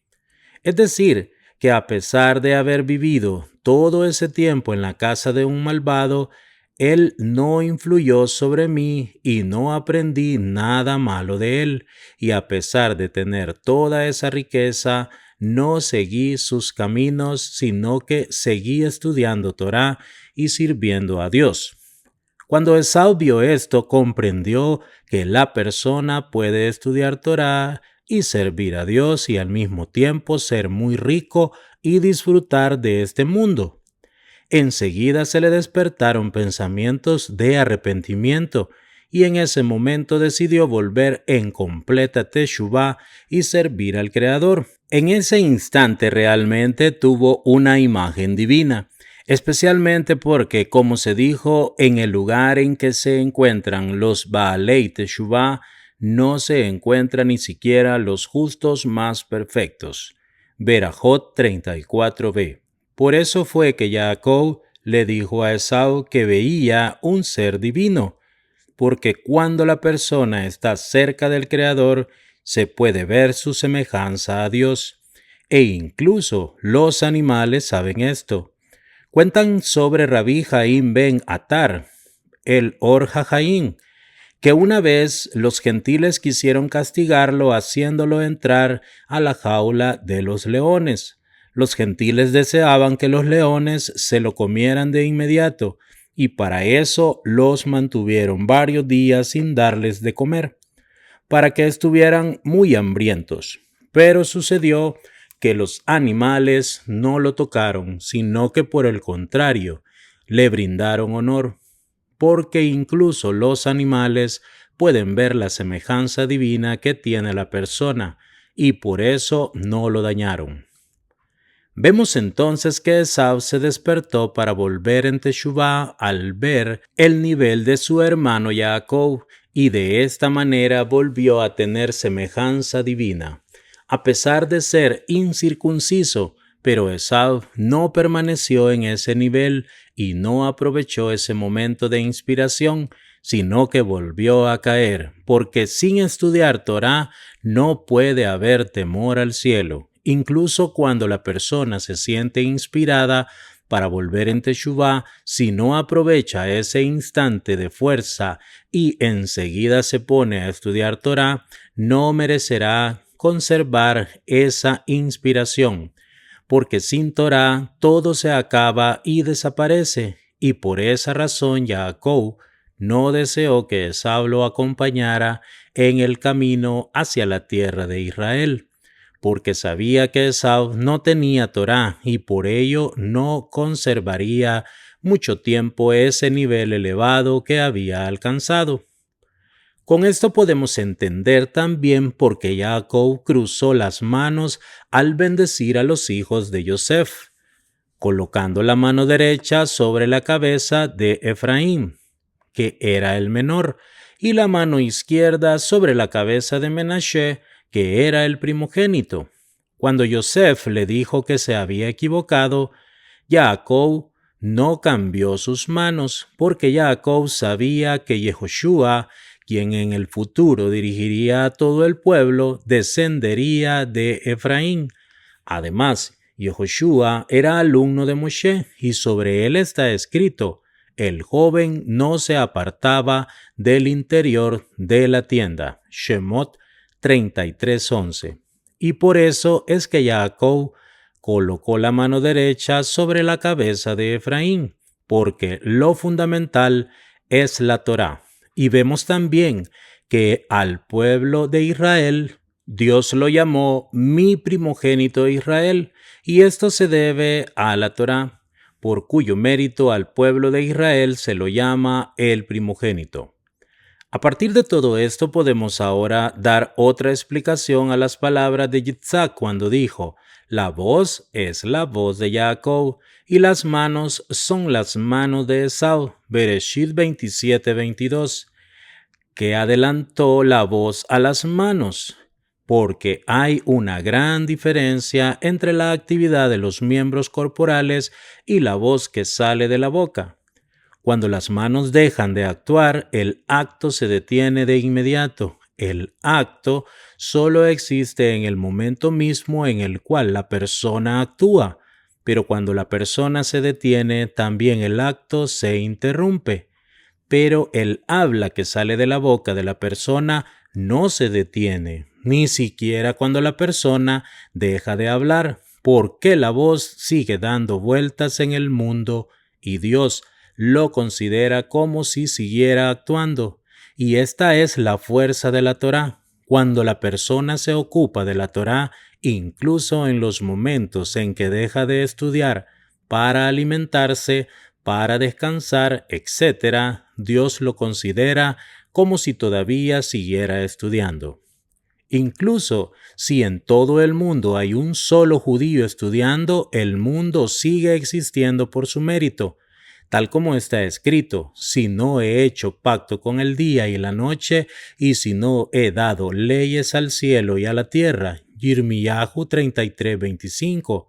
Es decir, que a pesar de haber vivido todo ese tiempo en la casa de un malvado, él no influyó sobre mí y no aprendí nada malo de él, y a pesar de tener toda esa riqueza, no seguí sus caminos, sino que seguí estudiando Torá y sirviendo a Dios. Cuando Esau vio esto, comprendió que la persona puede estudiar Torá y servir a Dios y al mismo tiempo ser muy rico y disfrutar de este mundo. Enseguida se le despertaron pensamientos de arrepentimiento y en ese momento decidió volver en completa teshuvá y servir al Creador. En ese instante realmente tuvo una imagen divina, especialmente porque, como se dijo, en el lugar en que se encuentran los Baalei Teshuvá, no se encuentran ni siquiera los justos más perfectos. Berajot 34b. Por eso fue que Jacob le dijo a Esau que veía un ser divino, porque cuando la persona está cerca del Creador, se puede ver su semejanza a Dios. E incluso los animales saben esto. Cuentan sobre Rabí Jaim ben Atar, el Or HaJaim, que una vez los gentiles quisieron castigarlo haciéndolo entrar a la jaula de los leones. Los gentiles deseaban que los leones se lo comieran de inmediato, y para eso los mantuvieron varios días sin darles de comer, para que estuvieran muy hambrientos. Pero sucedió que los animales no lo tocaron, sino que por el contrario, le brindaron honor, porque incluso los animales pueden ver la semejanza divina que tiene la persona, y por eso no lo dañaron. Vemos entonces que Esau se despertó para volver en Teshuvá al ver el nivel de su hermano Jacob, y de esta manera volvió a tener semejanza divina. A pesar de ser incircunciso, pero Esau no permaneció en ese nivel y no aprovechó ese momento de inspiración, sino que volvió a caer, porque sin estudiar Torá no puede haber temor al cielo. Incluso cuando la persona se siente inspirada para volver en Teshuvá, si no aprovecha ese instante de fuerza y enseguida se pone a estudiar Torá, no merecerá conservar esa inspiración, porque sin Torá todo se acaba y desaparece, y por esa razón Jacob no deseó que Esau lo acompañara en el camino hacia la tierra de Israel, porque sabía que Esau no tenía Torá y por ello no conservaría mucho tiempo ese nivel elevado que había alcanzado. Con esto podemos entender también por qué Jacob cruzó las manos al bendecir a los hijos de Yosef, colocando la mano derecha sobre la cabeza de Efraín, que era el menor, y la mano izquierda sobre la cabeza de Menashe, que era el primogénito. Cuando Yosef le dijo que se había equivocado, Jacob no cambió sus manos, porque Jacob sabía que Yehoshua, quien en el futuro dirigiría a todo el pueblo, descendería de Efraín. Además, Yehoshua era alumno de Moshe, y sobre él está escrito: el joven no se apartaba del interior de la tienda. Shemot 33:11. Y por eso es que Jacob colocó la mano derecha sobre la cabeza de Efraín, porque lo fundamental es la Torá. Y vemos también que al pueblo de Israel Dios lo llamó mi primogénito Israel, y esto se debe a la Torá, por cuyo mérito al pueblo de Israel se lo llama el primogénito. A partir de todo esto podemos ahora dar otra explicación a las palabras de Yitzhak cuando dijo: la voz es la voz de Jacob y las manos son las manos de Esau. Bereshit 27:22, que adelantó la voz a las manos, porque hay una gran diferencia entre la actividad de los miembros corporales y la voz que sale de la boca. Cuando las manos dejan de actuar, el acto se detiene de inmediato. El acto solo existe en el momento mismo en el cual la persona actúa, pero cuando la persona se detiene, también el acto se interrumpe. Pero el habla que sale de la boca de la persona no se detiene, ni siquiera cuando la persona deja de hablar, porque la voz sigue dando vueltas en el mundo y Dios lo considera como si siguiera actuando. Y esta es la fuerza de la Torá. Cuando la persona se ocupa de la Torá, incluso en los momentos en que deja de estudiar para alimentarse, para descansar, etc., Dios lo considera como si todavía siguiera estudiando. Incluso si en todo el mundo hay un solo judío estudiando, el mundo sigue existiendo por su mérito. Tal como está escrito: si no he hecho pacto con el día y la noche, y si no he dado leyes al cielo y a la tierra. Yirmiyahu 33:25.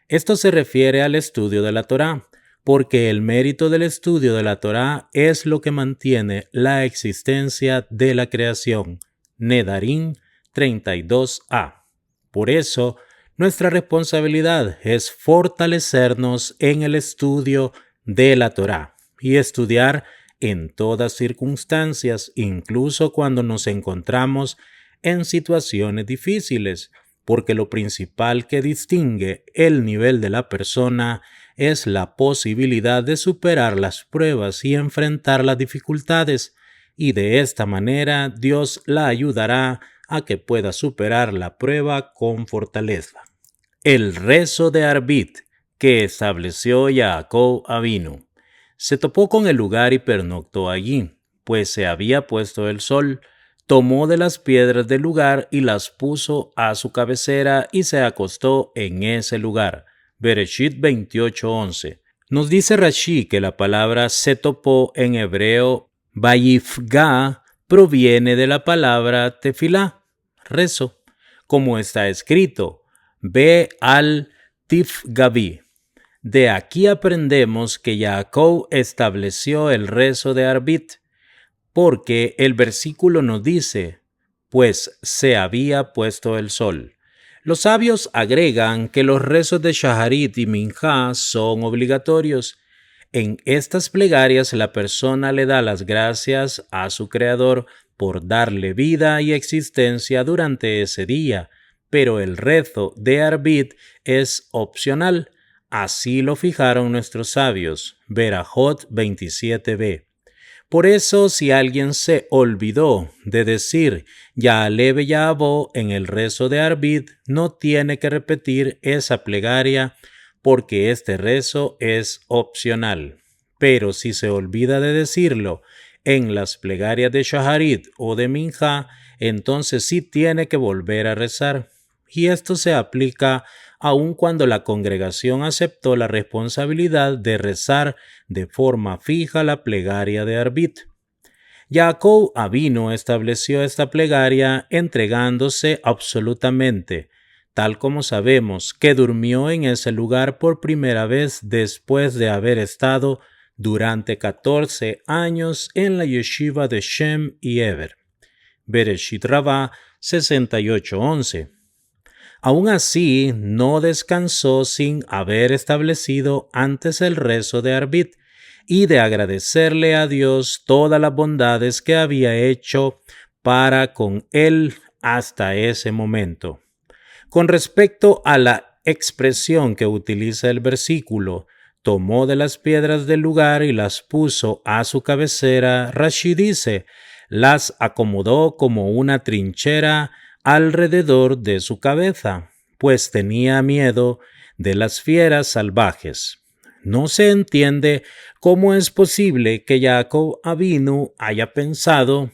Esto se refiere al estudio de la Torá, porque el mérito del estudio de la Torá es lo que mantiene la existencia de la creación. Nedarim 32a. Por eso, nuestra responsabilidad es fortalecernos en el estudio de la Torá y estudiar en todas circunstancias, incluso cuando nos encontramos en situaciones difíciles, porque lo principal que distingue el nivel de la persona es la posibilidad de superar las pruebas y enfrentar las dificultades, y de esta manera Dios la ayudará a que pueda superar la prueba con fortaleza. El rezo de Arbit que estableció Jacob Avinu. Se topó con el lugar y pernoctó allí, pues se había puesto el sol. Tomó de las piedras del lugar y las puso a su cabecera y se acostó en ese lugar. Bereshit 28:11. Nos dice Rashi que la palabra se topó en hebreo Vayifga proviene de la palabra tefilá, rezo, como está escrito, Be al tifgavi. De aquí aprendemos que Jacob estableció el rezo de Arbit, porque el versículo nos dice, pues se había puesto el sol. Los sabios agregan que los rezos de Shaharit y Minjá son obligatorios. En estas plegarias la persona le da las gracias a su Creador por darle vida y existencia durante ese día, pero el rezo de Arbit es opcional. Así lo fijaron nuestros sabios. Berajot 27b. Por eso, si alguien se olvidó de decir Ya'aleh ve'ya'avó en el rezo de Arbit, no tiene que repetir esa plegaria porque este rezo es opcional. Pero si se olvida de decirlo en las plegarias de Shaharit o de Minjá, entonces sí tiene que volver a rezar. Y esto se aplica aun cuando la congregación aceptó la responsabilidad de rezar de forma fija la plegaria de Arbit. Jacob Avinu estableció esta plegaria entregándose absolutamente, tal como sabemos que durmió en ese lugar por primera vez después de haber estado durante 14 años en la yeshiva de Shem y Eber. Bereshit Rabbah 68:11. Aún así, no descansó sin haber establecido antes el rezo de Arbit y de agradecerle a Dios todas las bondades que había hecho para con él hasta ese momento. Con respecto a la expresión que utiliza el versículo, tomó de las piedras del lugar y las puso a su cabecera, Rashi dice, las acomodó como una trinchera alrededor de su cabeza, pues tenía miedo de las fieras salvajes. No se entiende cómo es posible que Jacob Avinu haya pensado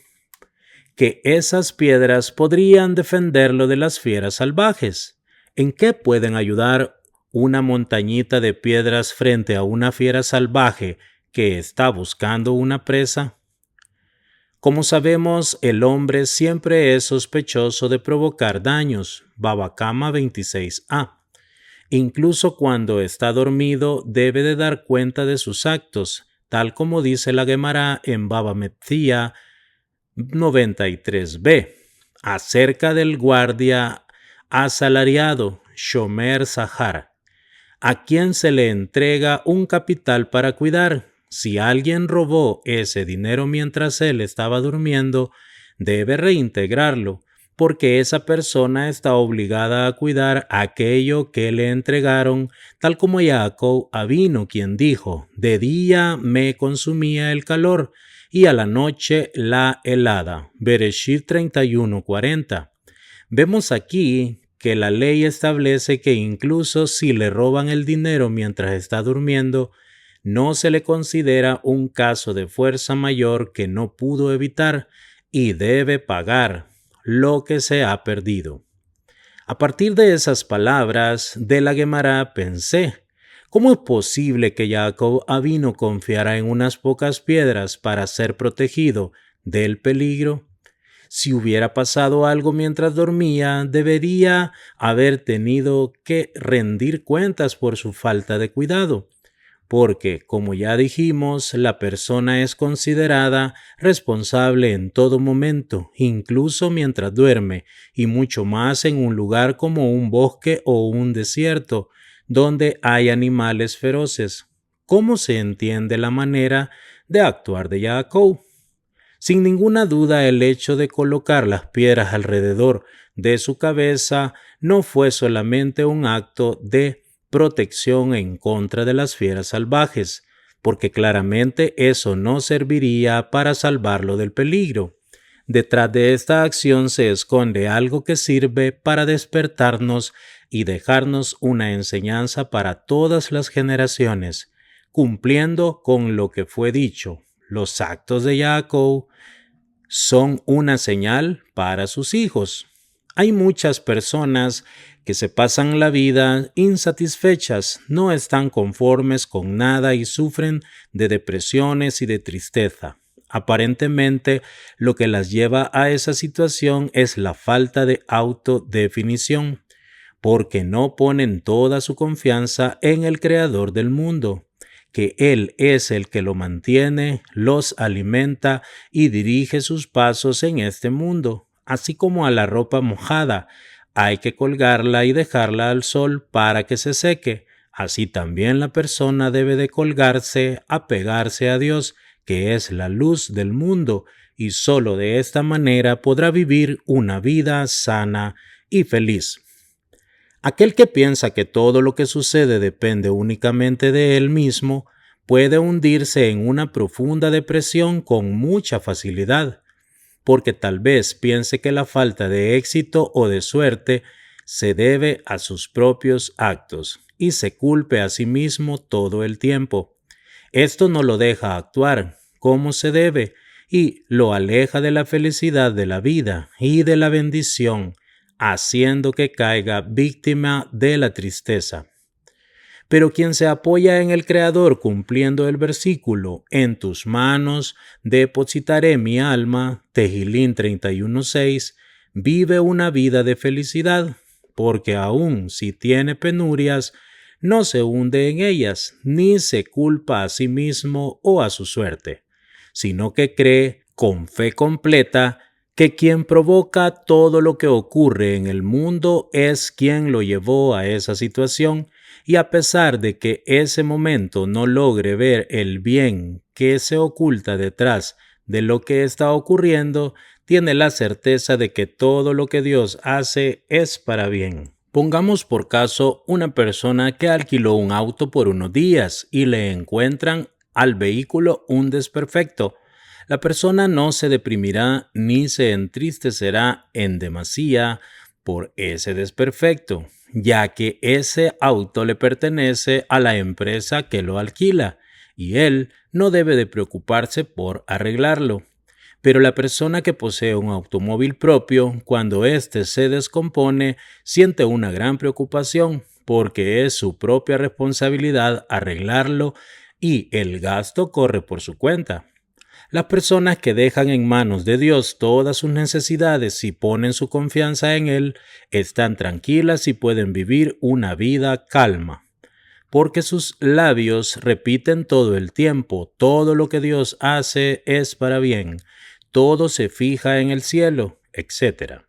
que esas piedras podrían defenderlo de las fieras salvajes. ¿En qué pueden ayudar una montañita de piedras frente a una fiera salvaje que está buscando una presa? Como sabemos, el hombre siempre es sospechoso de provocar daños. Baba Kama 26a. Incluso cuando está dormido, debe de dar cuenta de sus actos, tal como dice la Gemara en Baba Metzia 93b, acerca del guardia asalariado, Shomer Sahar, a quien se le entrega un capital para cuidar. Si alguien robó ese dinero mientras él estaba durmiendo, debe reintegrarlo, porque esa persona está obligada a cuidar aquello que le entregaron, tal como Jacob Avinu, quien dijo, de día me consumía el calor y a la noche la helada. Bereshit 31:40. Vemos aquí que la ley establece que incluso si le roban el dinero mientras está durmiendo, no se le considera un caso de fuerza mayor que no pudo evitar y debe pagar lo que se ha perdido. A partir de esas palabras de la Gemara pensé, ¿cómo es posible que Jacob Avinu confiara en unas pocas piedras para ser protegido del peligro? Si hubiera pasado algo mientras dormía, debería haber tenido que rendir cuentas por su falta de cuidado, porque, como ya dijimos, la persona es considerada responsable en todo momento, incluso mientras duerme, y mucho más en un lugar como un bosque o un desierto, donde hay animales feroces. ¿Cómo se entiende la manera de actuar de Jacob? Sin ninguna duda, el hecho de colocar las piedras alrededor de su cabeza no fue solamente un acto de protección en contra de las fieras salvajes, porque claramente eso no serviría para salvarlo del peligro. Detrás de esta acción se esconde algo que sirve para despertarnos y dejarnos una enseñanza para todas las generaciones, cumpliendo con lo que fue dicho. Los actos de Jacob son una señal para sus hijos. Hay muchas personas que se pasan la vida insatisfechas, no están conformes con nada y sufren de depresiones y de tristeza. Aparentemente, lo que las lleva a esa situación es la falta de autodefinición, porque no ponen toda su confianza en el Creador del mundo, que Él es el que lo mantiene, los alimenta y dirige sus pasos en este mundo, así como a la ropa mojada. Hay que colgarla y dejarla al sol para que se seque. Así también la persona debe de colgarse, apegarse a Dios, que es la luz del mundo, y solo de esta manera podrá vivir una vida sana y feliz. Aquel que piensa que todo lo que sucede depende únicamente de él mismo puede hundirse en una profunda depresión con mucha facilidad, porque tal vez piense que la falta de éxito o de suerte se debe a sus propios actos y se culpe a sí mismo todo el tiempo. Esto no lo deja actuar como se debe y lo aleja de la felicidad de la vida y de la bendición, haciendo que caiga víctima de la tristeza. Pero quien se apoya en el Creador cumpliendo el versículo, en tus manos depositaré mi alma, Tehilín 31:6, vive una vida de felicidad, porque aun si tiene penurias, no se hunde en ellas, ni se culpa a sí mismo o a su suerte, sino que cree con fe completa que quien provoca todo lo que ocurre en el mundo es quien lo llevó a esa situación, y a pesar de que ese momento no logre ver el bien que se oculta detrás de lo que está ocurriendo, tiene la certeza de que todo lo que Dios hace es para bien. Pongamos por caso una persona que alquiló un auto por unos días y le encuentran al vehículo un desperfecto. La persona no se deprimirá ni se entristecerá en demasía por ese desperfecto, ya que ese auto le pertenece a la empresa que lo alquila y él no debe de preocuparse por arreglarlo. Pero la persona que posee un automóvil propio, cuando éste se descompone, siente una gran preocupación porque es su propia responsabilidad arreglarlo y el gasto corre por su cuenta. Las personas que dejan en manos de Dios todas sus necesidades y ponen su confianza en Él, están tranquilas y pueden vivir una vida calma, porque sus labios repiten todo el tiempo, todo lo que Dios hace es para bien, todo se fija en el cielo, etc.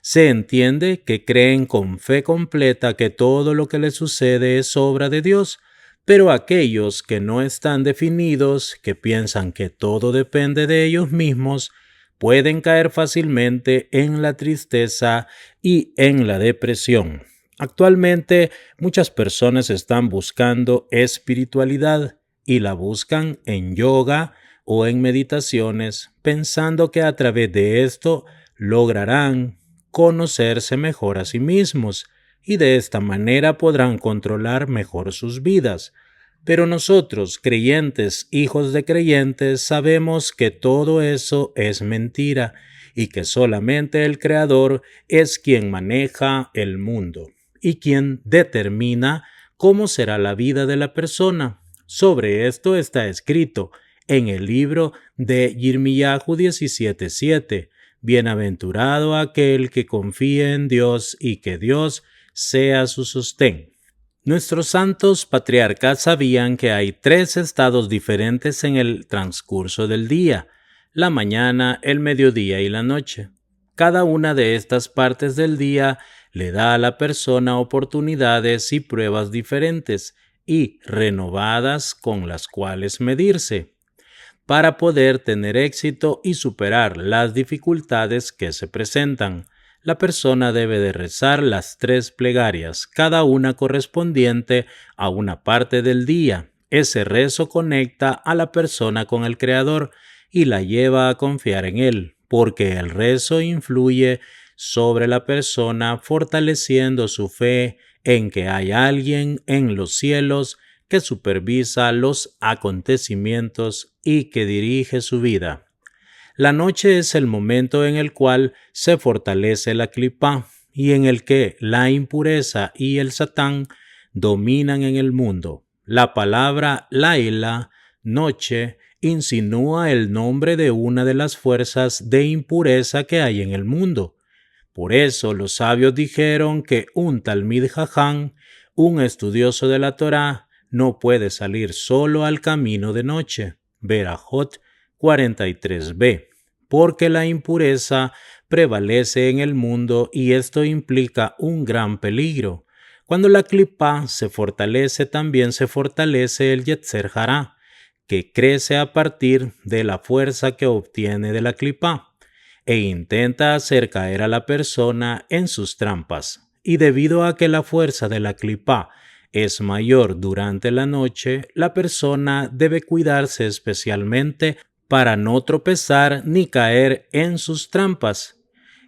Se entiende que creen con fe completa que todo lo que les sucede es obra de Dios, pero aquellos que no están definidos, que piensan que todo depende de ellos mismos, pueden caer fácilmente en la tristeza y en la depresión. Actualmente, muchas personas están buscando espiritualidad y la buscan en yoga o en meditaciones, pensando que a través de esto lograrán conocerse mejor a sí mismos y de esta manera podrán controlar mejor sus vidas. Pero nosotros, creyentes, hijos de creyentes, sabemos que todo eso es mentira y que solamente el Creador es quien maneja el mundo y quien determina cómo será la vida de la persona. Sobre esto está escrito en el libro de Yirmiyahu 17:7. Bienaventurado aquel que confíe en Dios y que Dios sea su sostén. Nuestros santos patriarcas sabían que hay 3 estados diferentes en el transcurso del día: la mañana, el mediodía y la noche. Cada una de estas partes del día le da a la persona oportunidades y pruebas diferentes y renovadas con las cuales medirse, para poder tener éxito y superar las dificultades que se presentan. la persona debe de rezar las 3 plegarias, cada una correspondiente a una parte del día. Ese rezo conecta a la persona con el Creador y la lleva a confiar en Él, porque el rezo influye sobre la persona, fortaleciendo su fe en que hay alguien en los cielos que supervisa los acontecimientos y que dirige su vida. La noche es el momento en el cual se fortalece la clipá y en el que la impureza y el Satán dominan en el mundo. La palabra laila, noche, insinúa el nombre de una de las fuerzas de impureza que hay en el mundo. Por eso los sabios dijeron que un Talmid Jajam, un estudioso de la Torá, no puede salir solo al camino de noche. Berajot 43b, porque la impureza prevalece en el mundo y esto implica un gran peligro. Cuando la clipá se fortalece, también se fortalece el Yetzer Hará, que crece a partir de la fuerza que obtiene de la clipá e intenta hacer caer a la persona en sus trampas. Y debido a que la fuerza de la clipá es mayor durante la noche, la persona debe cuidarse especialmente para no tropezar ni caer en sus trampas.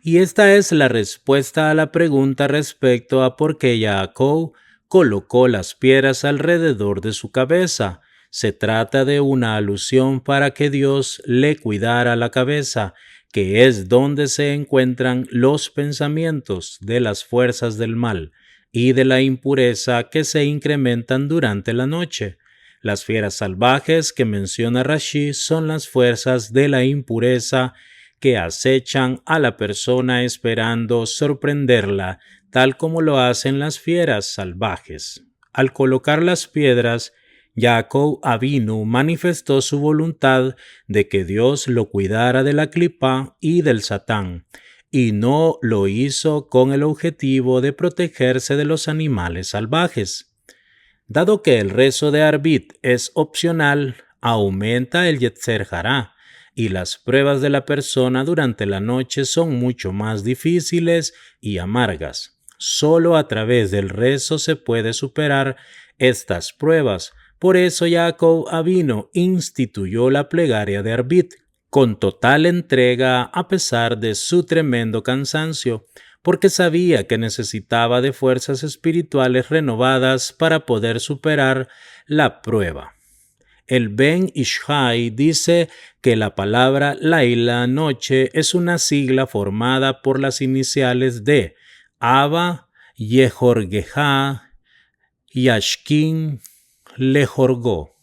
Y esta es la respuesta a la pregunta respecto a por qué Jacob colocó las piedras alrededor de su cabeza. Se trata de una alusión para que Dios le cuidara la cabeza, que es donde se encuentran los pensamientos de las fuerzas del mal y de la impureza que se incrementan durante la noche. Las fieras salvajes que menciona Rashi son las fuerzas de la impureza que acechan a la persona esperando sorprenderla, tal como lo hacen las fieras salvajes. Al colocar las piedras, Jacob Avinu manifestó su voluntad de que Dios lo cuidara de la clipá y del Satán, y no lo hizo con el objetivo de protegerse de los animales salvajes. Dado que el rezo de Arbit es opcional, aumenta el Yetzer Hará, y las pruebas de la persona durante la noche son mucho más difíciles y amargas. Solo a través del rezo se puede superar estas pruebas. Por eso Jacob Avinu instituyó la plegaria de Arbit con total entrega a pesar de su tremendo cansancio, porque sabía que necesitaba de fuerzas espirituales renovadas para poder superar la prueba. El Ben Ishai dice que la palabra Laila, noche, es una sigla formada por las iniciales de Abba, Yehorgeja, Yashkin, Lejorgó.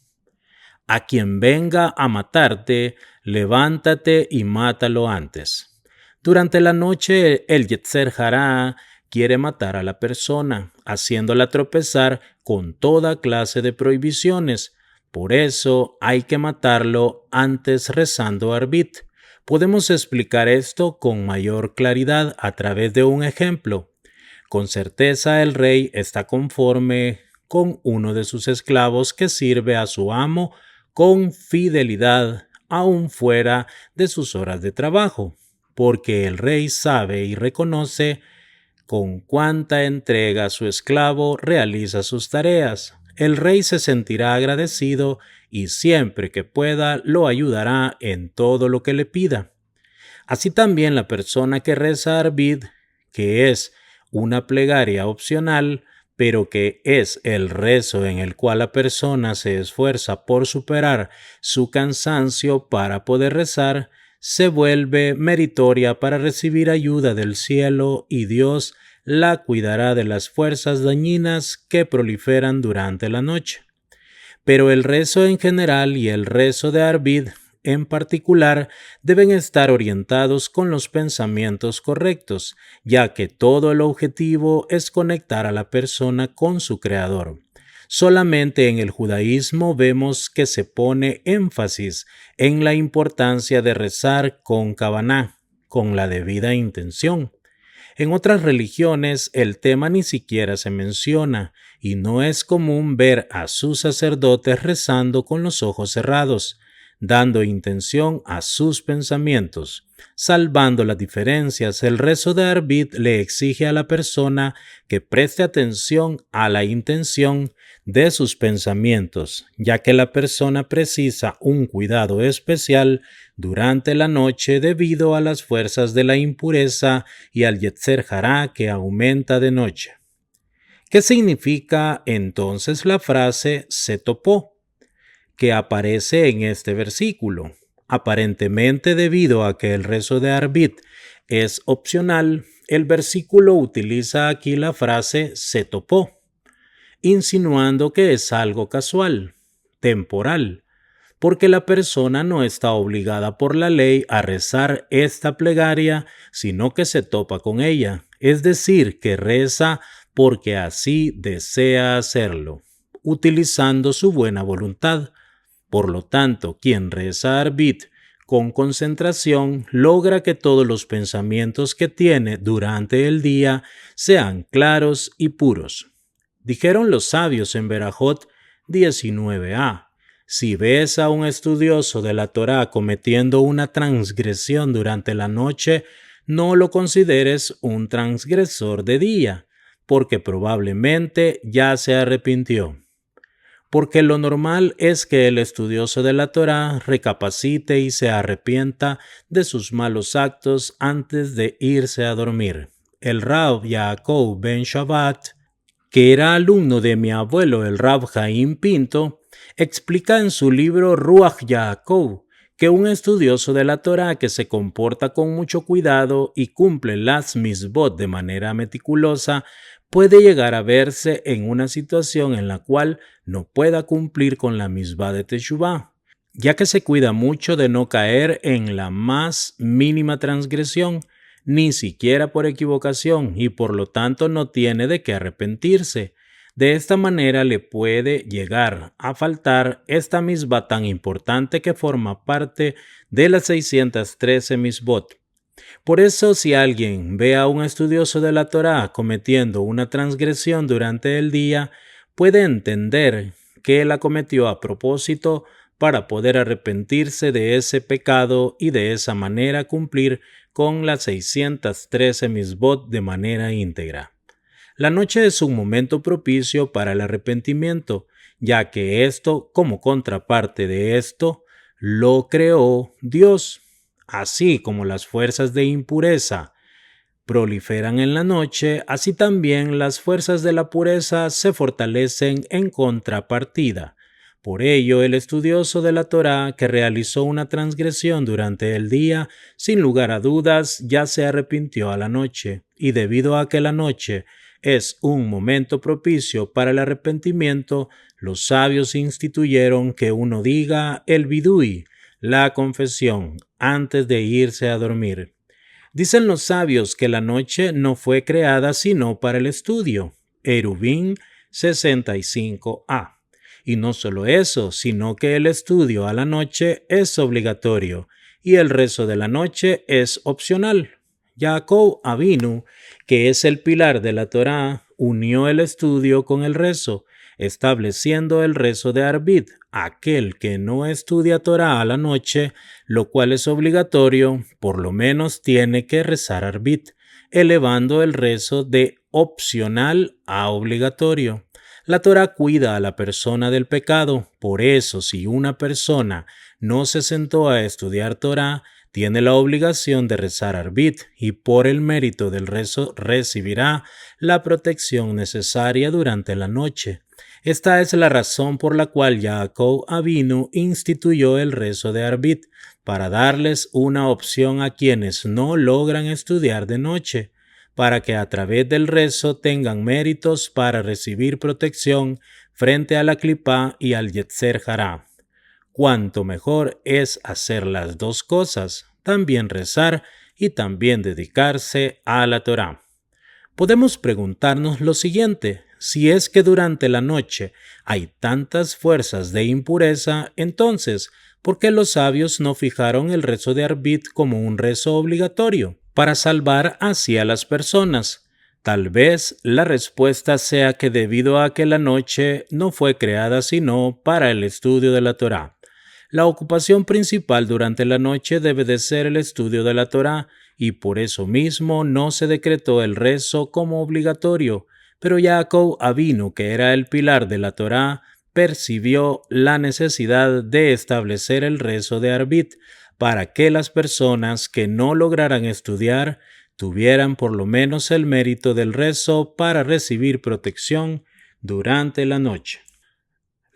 A quien venga a matarte, levántate y mátalo antes. Durante la noche, el Yetzer Hará quiere matar a la persona, haciéndola tropezar con toda clase de prohibiciones. Por eso hay que matarlo antes rezando Arbit. Podemos explicar esto con mayor claridad a través de un ejemplo. Con certeza el rey está conforme con uno de sus esclavos que sirve a su amo con fidelidad, aún fuera de sus horas de trabajo, porque el rey sabe y reconoce con cuánta entrega su esclavo realiza sus tareas. El rey se sentirá agradecido y siempre que pueda lo ayudará en todo lo que le pida. Así también la persona que reza Arbit, que es una plegaria opcional, pero que es el rezo en el cual la persona se esfuerza por superar su cansancio para poder rezar, se vuelve meritoria para recibir ayuda del cielo y Dios la cuidará de las fuerzas dañinas que proliferan durante la noche. Pero el rezo en general y el rezo de Arbit en particular deben estar orientados con los pensamientos correctos, ya que todo el objetivo es conectar a la persona con su Creador. Solamente en el judaísmo vemos que se pone énfasis en la importancia de rezar con Kavaná, con la debida intención. En otras religiones el tema ni siquiera se menciona y no es común ver a sus sacerdotes rezando con los ojos cerrados. dando intención a sus pensamientos. Salvando las diferencias, el rezo de Arbit le exige a la persona que preste atención a la intención de sus pensamientos, ya que la persona precisa un cuidado especial durante la noche debido a las fuerzas de la impureza y al Yetzer Hará que aumenta de noche. ¿Qué significa entonces la frase se topó que aparece en este versículo? Aparentemente, debido a que el rezo de Arbit es opcional, el versículo utiliza aquí la frase se topó, insinuando que es algo casual, temporal, porque la persona no está obligada por la ley a rezar esta plegaria, sino que se topa con ella, es decir, que reza porque así desea hacerlo, utilizando su buena voluntad. Por lo tanto, quien reza Arbit con concentración logra que todos los pensamientos que tiene durante el día sean claros y puros. Dijeron los sabios en Berajot 19a, si ves a un estudioso de la Torá cometiendo una transgresión durante la noche, no lo consideres un transgresor de día, porque probablemente ya se arrepintió. Porque lo normal es que el estudioso de la Torá recapacite y se arrepienta de sus malos actos antes de irse a dormir. El Rav Yaakov Ben Shabbat, que era alumno de mi abuelo el Rav Jaim Pinto, explica en su libro Ruach Yaakov que un estudioso de la Torá que se comporta con mucho cuidado y cumple las misbot de manera meticulosa puede llegar a verse en una situación en la cual no pueda cumplir con la misbah de Teshuvah, ya que se cuida mucho de no caer en la más mínima transgresión, ni siquiera por equivocación, y por lo tanto no tiene de qué arrepentirse. De esta manera le puede llegar a faltar esta misbah tan importante que forma parte de las 613 misbot. Por eso, si alguien ve a un estudioso de la Torá cometiendo una transgresión durante el día, puede entender que la cometió a propósito para poder arrepentirse de ese pecado y de esa manera cumplir con las 613 misbot de manera íntegra. La noche es un momento propicio para el arrepentimiento, ya que esto, como contraparte de esto, lo creó Dios. Así como las fuerzas de impureza proliferan en la noche, así también las fuerzas de la pureza se fortalecen en contrapartida. Por ello, el estudioso de la Torá que realizó una transgresión durante el día, sin lugar a dudas, ya se arrepintió a la noche, y debido a que la noche es un momento propicio para el arrepentimiento, los sabios instituyeron que uno diga el vidui, la confesión, antes de irse a dormir. Dicen los sabios que la noche no fue creada sino para el estudio. Eruvin 65a. Y no solo eso, sino que el estudio a la noche es obligatorio y el rezo de la noche es opcional. Jacob Avinu, que es el pilar de la Torá, unió el estudio con el rezo, estableciendo el rezo de Arbit, aquel que no estudia Torá a la noche, lo cual es obligatorio, por lo menos tiene que rezar Arbit, elevando el rezo de opcional a obligatorio. La Torá cuida a la persona del pecado, por eso si una persona no se sentó a estudiar Torá, tiene la obligación de rezar Arbit y por el mérito del rezo recibirá la protección necesaria durante la noche. Esta es la razón por la cual Jacob Avinu instituyó el rezo de Arbit, para darles una opción a quienes no logran estudiar de noche, para que a través del rezo tengan méritos para recibir protección frente a la clipá y al Yetzer Hará. Cuanto mejor es hacer las dos cosas, también rezar y también dedicarse a la Torá. Podemos preguntarnos lo siguiente: si es que durante la noche hay tantas fuerzas de impureza, entonces, ¿por qué los sabios no fijaron el rezo de Arbit como un rezo obligatorio para salvar así a las personas? Tal vez la respuesta sea que debido a que la noche no fue creada sino para el estudio de la Torá, La ocupación principal durante la noche debe de ser el estudio de la Torá, y por eso mismo no se decretó el rezo como obligatorio, pero Jacob Avinu, que era el pilar de la Torá, percibió la necesidad de establecer el rezo de Arbit para que las personas que no lograran estudiar tuvieran por lo menos el mérito del rezo para recibir protección durante la noche.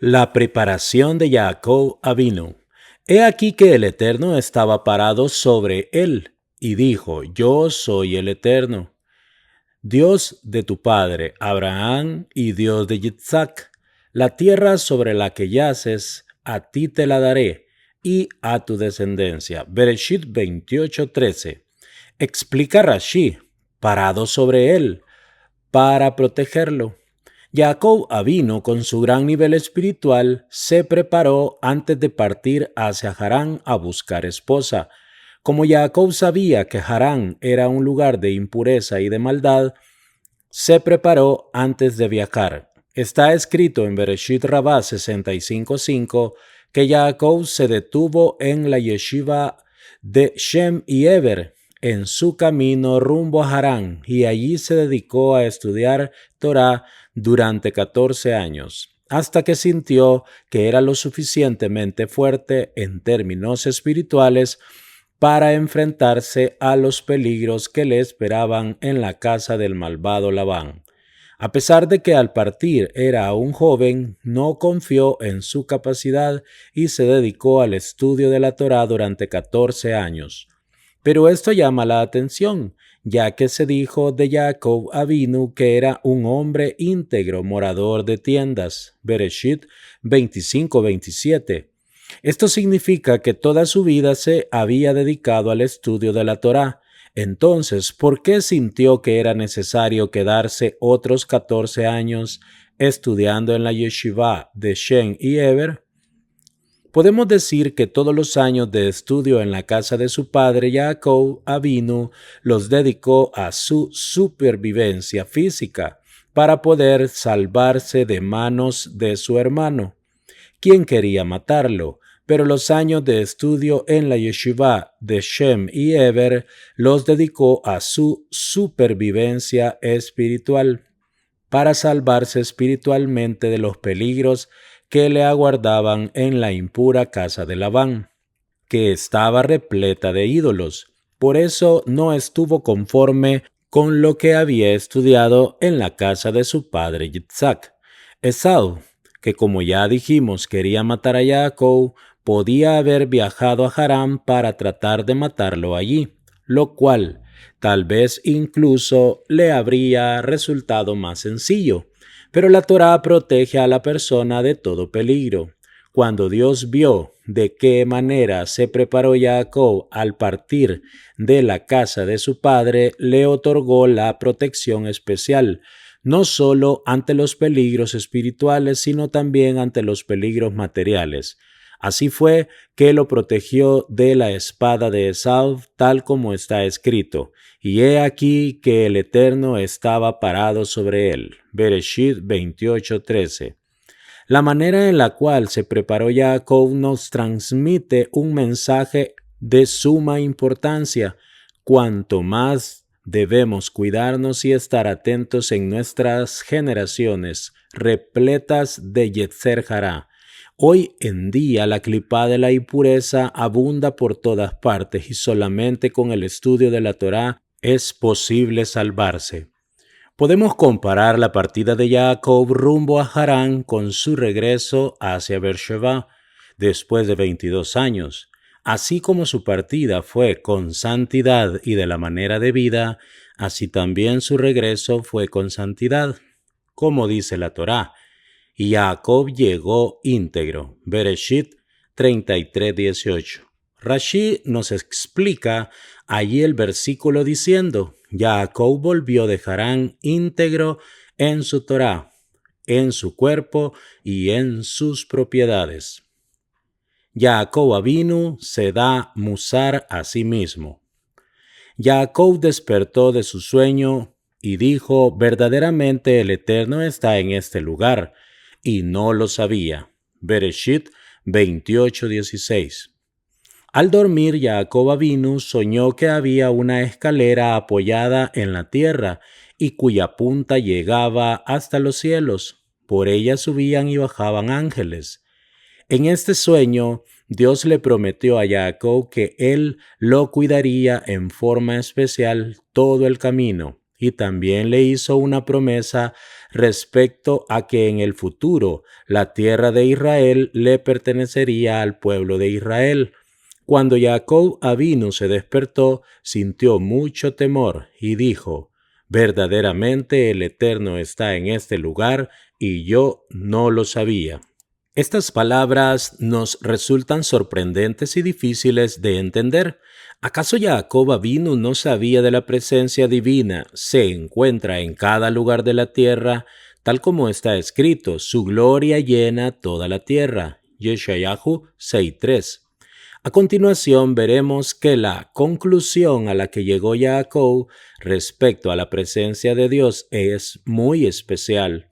La preparación de Jacob Avinu. He aquí que el Eterno estaba parado sobre él, y dijo: Yo soy el Eterno, Dios de tu padre Abraham y Dios de Yitzhak. La tierra sobre la que yaces, a ti te la daré, y a tu descendencia. Bereshit 28:13. Explica Rashi, parado sobre él, para protegerlo. Jacob Avinu, con su gran nivel espiritual, se preparó antes de partir hacia Harán a buscar esposa. Como Jacob sabía que Harán era un lugar de impureza y de maldad, se preparó antes de viajar. Está escrito en Bereshit Rabbah 65:5 que Jacob se detuvo en la yeshiva de Shem y Eber en su camino rumbo a Harán, y allí se dedicó a estudiar Torá durante 14 años, hasta que sintió que era lo suficientemente fuerte en términos espirituales para enfrentarse a los peligros que le esperaban en la casa del malvado Labán. A pesar de que al partir era aún joven, no confió en su capacidad y se dedicó al estudio de la Torá durante 14 años. Pero esto llama la atención, ya que se dijo de Jacob Avinu que era un hombre íntegro, morador de tiendas. Bereshit 25:27. Esto significa que toda su vida se había dedicado al estudio de la Torá. Entonces, ¿por qué sintió que era necesario quedarse otros 14 años estudiando en la yeshiva de Shem y Eber? Podemos decir que todos los años de estudio en la casa de su padre Jacob Avinu los dedicó a su supervivencia física para poder salvarse de manos de su hermano, quien quería matarlo, pero los años de estudio en la yeshiva de Shem y Eber los dedicó a su supervivencia espiritual, para salvarse espiritualmente de los peligros que le aguardaban en la impura casa de Labán, que estaba repleta de ídolos. Por eso no estuvo conforme con lo que había estudiado en la casa de su padre Yitzhak. Esau, que como ya dijimos quería matar a Jacob, podía haber viajado a Harán para tratar de matarlo allí, lo cual tal vez incluso le habría resultado más sencillo. Pero la Torá protege a la persona de todo peligro. Cuando Dios vio de qué manera se preparó Jacob al partir de la casa de su padre, le otorgó la protección especial, no solo ante los peligros espirituales, sino también ante los peligros materiales. Así fue que lo protegió de la espada de Esau, tal como está escrito: y he aquí que el Eterno estaba parado sobre él. Bereshit 28:13. La manera en la cual se preparó Jacob nos transmite un mensaje de suma importancia. Cuanto más debemos cuidarnos y estar atentos en nuestras generaciones repletas de Yetzer Hará. Hoy en día la clipá de la impureza abunda por todas partes y solamente con el estudio de la Torá es posible salvarse. Podemos comparar la partida de Jacob rumbo a Harán con su regreso hacia Beersheba después de 22 años. Así como su partida fue con santidad y de la manera debida, así también su regreso fue con santidad, como dice la Torá. Y Jacob llegó íntegro. Bereshit 33:18. Rashi nos explica allí el versículo diciendo: Jacob volvió de Harán íntegro en su Torá, en su cuerpo y en sus propiedades. Jacob Avinu se da musar a sí mismo. Jacob despertó de su sueño y dijo: verdaderamente el Eterno está en este lugar, y no lo sabía. Bereshit 28:16. Al dormir, Jacob Avinu soñó que había una escalera apoyada en la tierra y cuya punta llegaba hasta los cielos. Por ella subían y bajaban ángeles. En este sueño, Dios le prometió a Jacob que él lo cuidaría en forma especial todo el camino, y también le hizo una promesa respecto a que en el futuro la tierra de Israel le pertenecería al pueblo de Israel. Cuando Jacob Avinu se despertó, sintió mucho temor y dijo: «Verdaderamente el Eterno está en este lugar y yo no lo sabía». Estas palabras nos resultan sorprendentes y difíciles de entender. ¿Acaso Jacob Avinu no sabía de la presencia divina? Se encuentra en cada lugar de la tierra, tal como está escrito: «Su gloria llena toda la tierra». Yeshayahu 6:3. A continuación veremos que la conclusión a la que llegó Jacob respecto a la presencia de Dios es muy especial.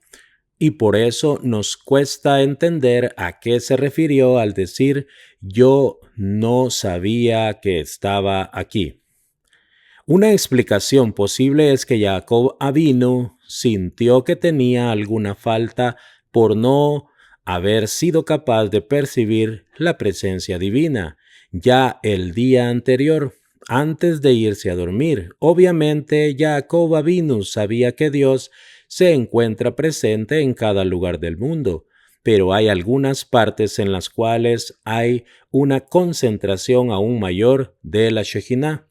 Y por eso nos cuesta entender a qué se refirió al decir «yo no sabía que estaba aquí». Una explicación posible es que Jacob Avinu sintió que tenía alguna falta por no haber sido capaz de percibir la presencia divina ya el día anterior, antes de irse a dormir. Obviamente, Jacob Avinu sabía que Dios se encuentra presente en cada lugar del mundo, pero hay algunas partes en las cuales hay una concentración aún mayor de la Shejinah,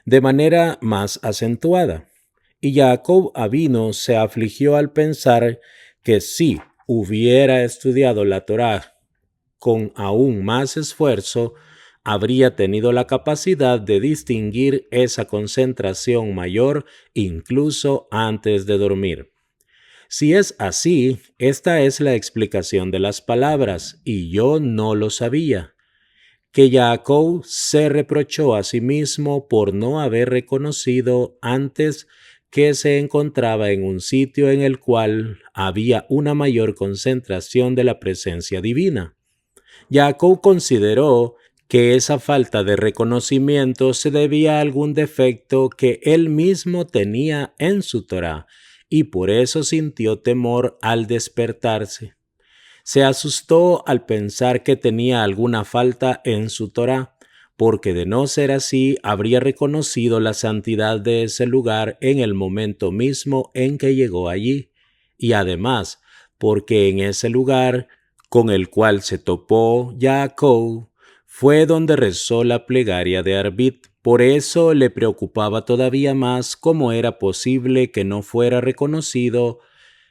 de manera más acentuada. Y Jacob Avinu se afligió al pensar que si hubiera estudiado la Torá con aún más esfuerzo, habría tenido la capacidad de distinguir esa concentración mayor incluso antes de dormir. Si es así, esta es la explicación de las palabras, y yo no lo sabía, que Jacob se reprochó a sí mismo por no haber reconocido antes que se encontraba en un sitio en el cual había una mayor concentración de la presencia divina. Jacob consideró que esa falta de reconocimiento se debía a algún defecto que él mismo tenía en su Torá, y por eso sintió temor al despertarse. Se asustó al pensar que tenía alguna falta en su Torá, porque de no ser así habría reconocido la santidad de ese lugar en el momento mismo en que llegó allí, y además porque en ese lugar con el cual se topó Jacob fue donde rezó la plegaria de Arbit. Por eso le preocupaba todavía más cómo era posible que no fuera reconocido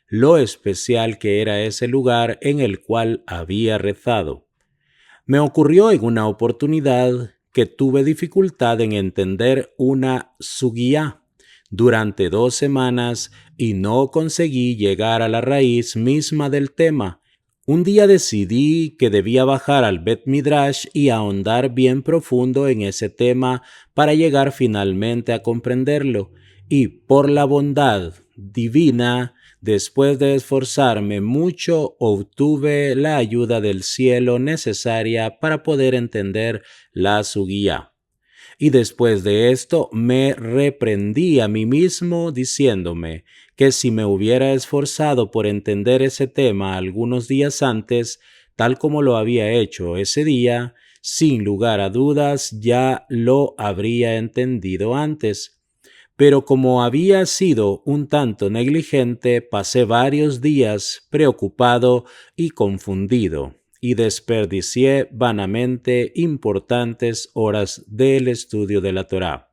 lo especial que era ese lugar en el cual había rezado. Me ocurrió en una oportunidad que tuve dificultad en entender una sugiyá durante 2 semanas y no conseguí llegar a la raíz misma del tema. Un día decidí que debía bajar al Bet Midrash y ahondar bien profundo en ese tema para llegar finalmente a comprenderlo, y por la bondad divina, después de esforzarme mucho, obtuve la ayuda del cielo necesaria para poder entender la sugiyá. Y después de esto me reprendí a mí mismo diciéndome que si me hubiera esforzado por entender ese tema algunos días antes, tal como lo había hecho ese día, sin lugar a dudas ya lo habría entendido antes. Pero como había sido un tanto negligente, pasé varios días preocupado y confundido, y desperdicié vanamente importantes horas del estudio de la Torá.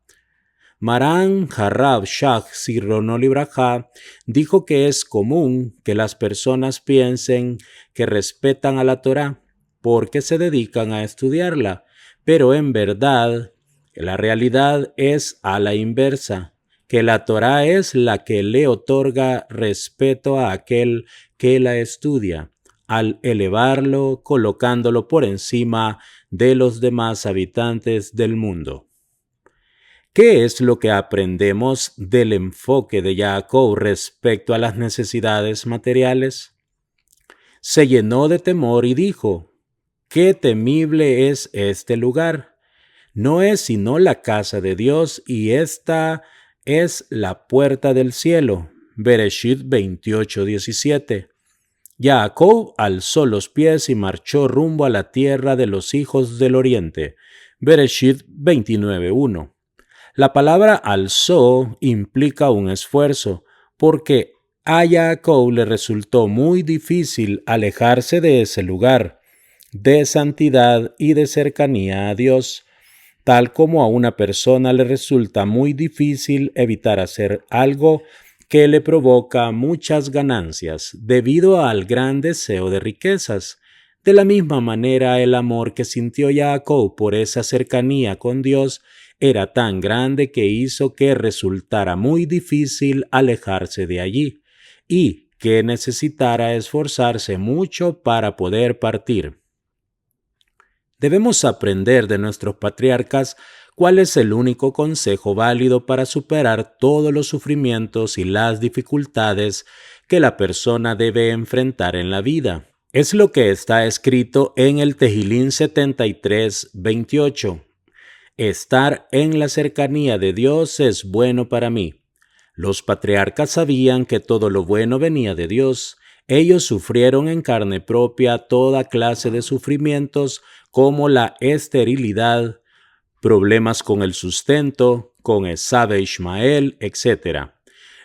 Maran Harrab Shach Zirrono Libraja dijo que es común que las personas piensen que respetan a la Torá porque se dedican a estudiarla, pero en verdad la realidad es a la inversa, que la Torá es la que le otorga respeto a aquel que la estudia, al elevarlo, colocándolo por encima de los demás habitantes del mundo. ¿Qué es lo que aprendemos del enfoque de Jacob respecto a las necesidades materiales? Se llenó de temor y dijo: Qué temible es este lugar. No es sino la casa de Dios y esta es la puerta del cielo. Bereshit 28:17. Jacob alzó los pies y marchó rumbo a la tierra de los hijos del oriente. Bereshit 29:1. La palabra alzó implica un esfuerzo, porque a Jacob le resultó muy difícil alejarse de ese lugar de santidad y de cercanía a Dios, tal como a una persona le resulta muy difícil evitar hacer algo que le provoca muchas ganancias debido al gran deseo de riquezas. De la misma manera, el amor que sintió Jacob por esa cercanía con Dios era tan grande que hizo que resultara muy difícil alejarse de allí y que necesitara esforzarse mucho para poder partir. Debemos aprender de nuestros patriarcas cuál es el único consejo válido para superar todos los sufrimientos y las dificultades que la persona debe enfrentar en la vida. Es lo que está escrito en el Tejilín 73:28. Estar en la cercanía de Dios es bueno para mí. Los patriarcas sabían que todo lo bueno venía de Dios. Ellos sufrieron en carne propia toda clase de sufrimientos como la esterilidad, problemas con el sustento, con Esaú e Ismael, etc.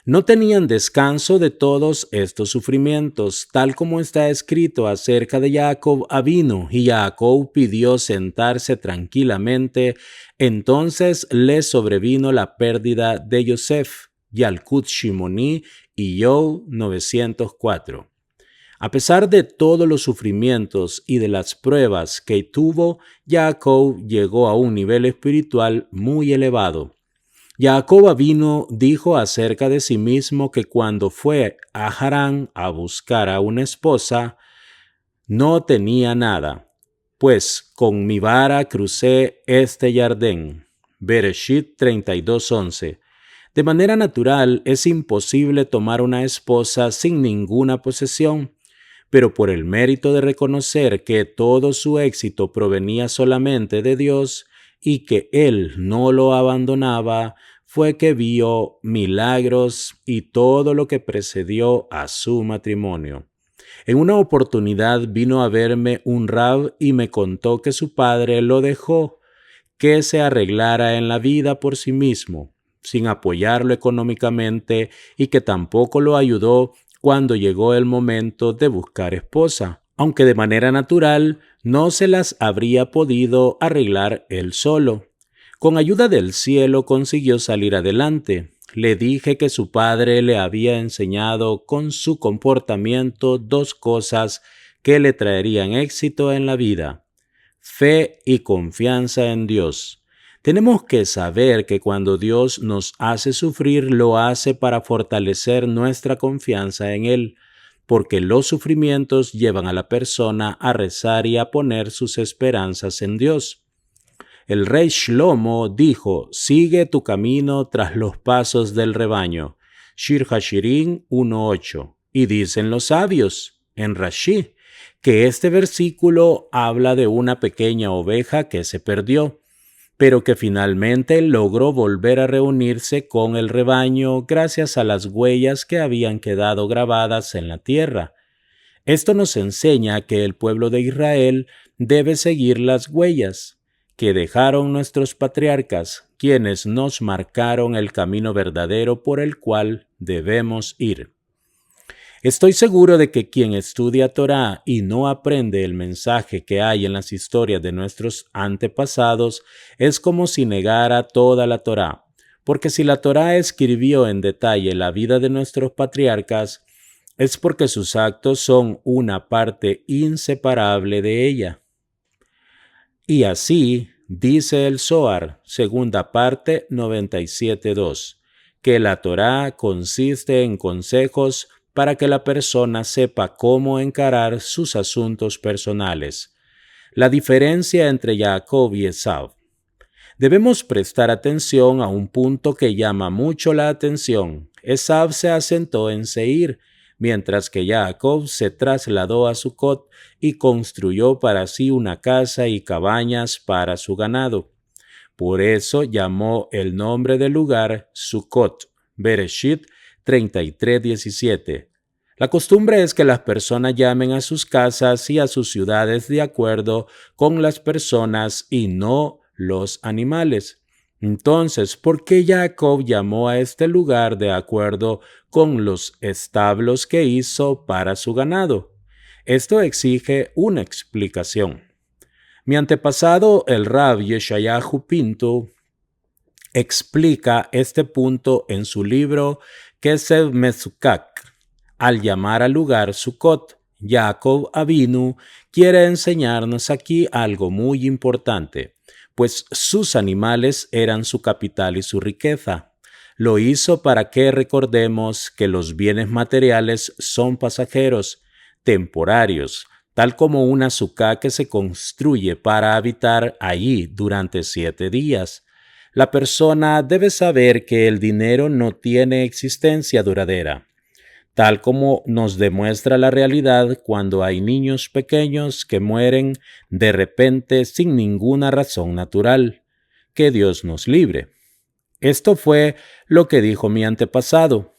No tenían descanso de todos estos sufrimientos, tal como está escrito acerca de Jacob Avinu, y Jacob pidió sentarse tranquilamente, entonces le sobrevino la pérdida de Yosef, Yalkut Shimoni y Job 904. A pesar de todos los sufrimientos y de las pruebas que tuvo, Jacob llegó a un nivel espiritual muy elevado. Jacob Avinu dijo acerca de sí mismo que cuando fue a Harán a buscar a una esposa, no tenía nada, pues con mi vara crucé este Jardín. Bereshit 32:11. De manera natural es imposible tomar una esposa sin ninguna posesión, pero por el mérito de reconocer que todo su éxito provenía solamente de Dios y que Él no lo abandonaba, fue que vio milagros y todo lo que precedió a su matrimonio. En una oportunidad vino a verme un rab y me contó que su padre lo dejó que se arreglara en la vida por sí mismo, sin apoyarlo económicamente, y que tampoco lo ayudó cuando llegó el momento de buscar esposa, aunque de manera natural no se las habría podido arreglar él solo. Con ayuda del cielo consiguió salir adelante. Le dije que su padre le había enseñado con su comportamiento dos cosas que le traerían éxito en la vida: fe y confianza en Dios. Tenemos que saber que cuando Dios nos hace sufrir, lo hace para fortalecer nuestra confianza en Él, porque los sufrimientos llevan a la persona a rezar y a poner sus esperanzas en Dios. El rey Shlomo dijo: sigue tu camino tras los pasos del rebaño. Shir Hashirim 1:8. Y dicen los sabios, en Rashi, que este versículo habla de una pequeña oveja que se perdió, pero que finalmente logró volver a reunirse con el rebaño gracias a las huellas que habían quedado grabadas en la tierra. Esto nos enseña que el pueblo de Israel debe seguir las huellas que dejaron nuestros patriarcas, quienes nos marcaron el camino verdadero por el cual debemos ir. Estoy seguro de que quien estudia Torá y no aprende el mensaje que hay en las historias de nuestros antepasados es como si negara toda la Torá, porque si la Torá escribió en detalle la vida de nuestros patriarcas, es porque sus actos son una parte inseparable de ella. Y así dice el Zohar, segunda parte 97:2, que la Torá consiste en consejos para que la persona sepa cómo encarar sus asuntos personales. La diferencia entre Jacob y Esaú. Debemos prestar atención a un punto que llama mucho la atención. Esaú se asentó en Seir, mientras que Jacob se trasladó a Sucot y construyó para sí una casa y cabañas para su ganado. Por eso llamó el nombre del lugar Sucot. Bereshit 33:17. La costumbre es que las personas llamen a sus casas y a sus ciudades de acuerdo con las personas y no los animales. Entonces, ¿por qué Jacob llamó a este lugar de acuerdo con los establos que hizo para su ganado? Esto exige una explicación. Mi antepasado, el Rab Yeshayahu Pinto, explica este punto en su libro Kesev Mezukak. Al llamar al lugar Sucot, Jacob Avinu quiere enseñarnos aquí algo muy importante, pues sus animales eran su capital y su riqueza. Lo hizo para que recordemos que los bienes materiales son pasajeros, temporarios, tal como una sucá que se construye para habitar allí durante 7 días. La persona debe saber que el dinero no tiene existencia duradera, tal como nos demuestra la realidad cuando hay niños pequeños que mueren de repente sin ninguna razón natural. Que Dios nos libre. Esto fue lo que dijo mi antepasado,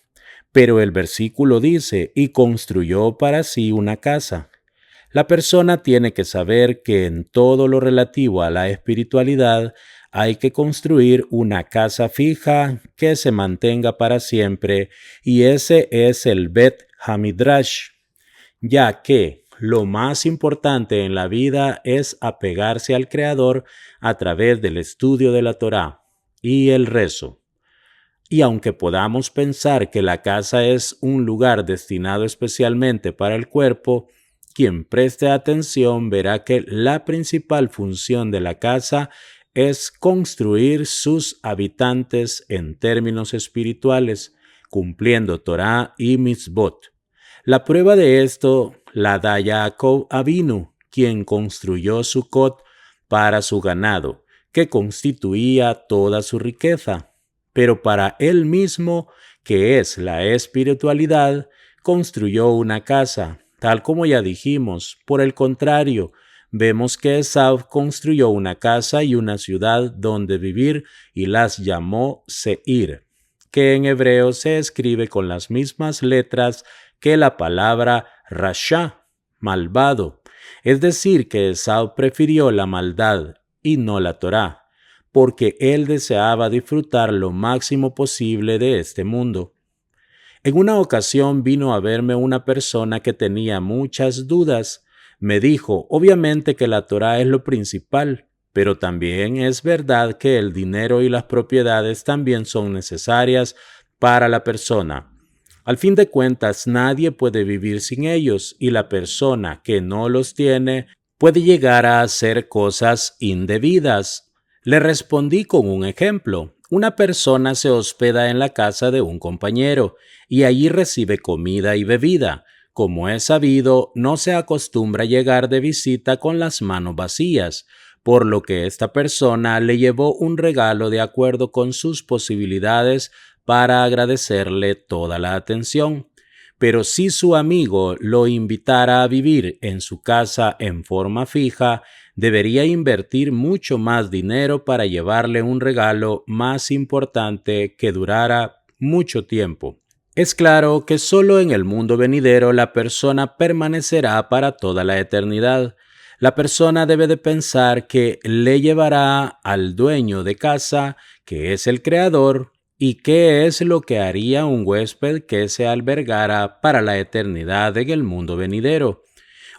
pero el versículo dice, y construyó para sí una casa. La persona tiene que saber que en todo lo relativo a la espiritualidad hay que construir una casa fija que se mantenga para siempre, y ese es el Bet Hamidrash, ya que lo más importante en la vida es apegarse al Creador a través del estudio de la Torá y el rezo. Y aunque podamos pensar que la casa es un lugar destinado especialmente para el cuerpo, quien preste atención verá que la principal función de la casa es construir sus habitantes en términos espirituales, cumpliendo Torá y Mitzvot. La prueba de esto la da Jacob Avinu, quien construyó Sucot para su ganado, que constituía toda su riqueza. Pero para él mismo, que es la espiritualidad, construyó una casa, tal como ya dijimos. Por el contrario, vemos que Esaú construyó una casa y una ciudad donde vivir y las llamó Seir, que en hebreo se escribe con las mismas letras que la palabra Rasha, malvado. Es decir, que Esaú prefirió la maldad y no la Torá, porque él deseaba disfrutar lo máximo posible de este mundo. En una ocasión vino a verme una persona que tenía muchas dudas. Me dijo, obviamente que la Torá es lo principal, pero también es verdad que el dinero y las propiedades también son necesarias para la persona. Al fin de cuentas, nadie puede vivir sin ellos, y la persona que no los tiene puede llegar a hacer cosas indebidas. Le respondí con un ejemplo. Una persona se hospeda en la casa de un compañero y allí recibe comida y bebida. Como es sabido, no se acostumbra llegar de visita con las manos vacías, por lo que esta persona le llevó un regalo de acuerdo con sus posibilidades para agradecerle toda la atención. Pero si su amigo lo invitara a vivir en su casa en forma fija, debería invertir mucho más dinero para llevarle un regalo más importante que durara mucho tiempo. Es claro que solo en el mundo venidero la persona permanecerá para toda la eternidad. La persona debe de pensar que le llevará al dueño de casa, que es el creador, y qué es lo que haría un huésped que se albergara para la eternidad en el mundo venidero.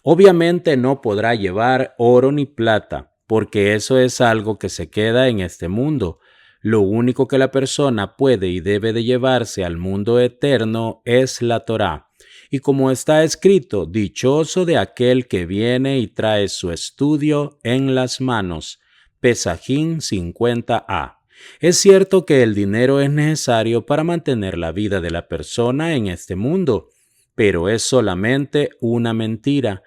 Obviamente no podrá llevar oro ni plata, porque eso es algo que se queda en este mundo. Lo único que la persona puede y debe de llevarse al mundo eterno es la Torá. Y como está escrito, dichoso de aquel que viene y trae su estudio en las manos. Pesajín 50a. Es cierto que el dinero es necesario para mantener la vida de la persona en este mundo, pero es solamente una mentira,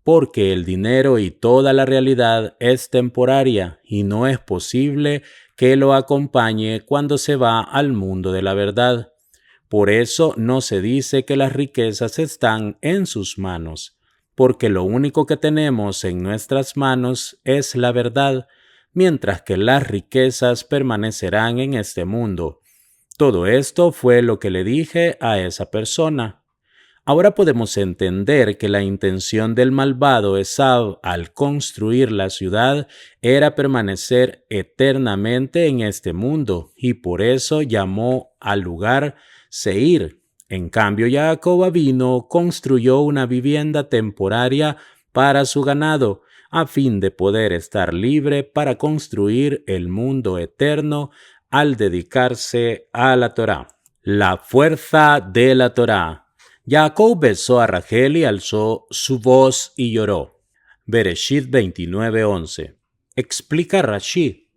porque el dinero y toda la realidad es temporaria y no es posible que lo acompañe cuando se va al mundo de la verdad. Por eso no se dice que las riquezas están en sus manos, porque lo único que tenemos en nuestras manos es la verdad, mientras que las riquezas permanecerán en este mundo. Todo esto fue lo que le dije a esa persona. Ahora podemos entender que la intención del malvado Esau al construir la ciudad era permanecer eternamente en este mundo, y por eso llamó al lugar Seir. En cambio, Jacob Avino construyó una vivienda temporaria para su ganado, a fin de poder estar libre para construir el mundo eterno al dedicarse a la Torá. La fuerza de la Torá. Jacob besó a Rachel y alzó su voz y lloró. Bereshit 29:11. Explica Rashi,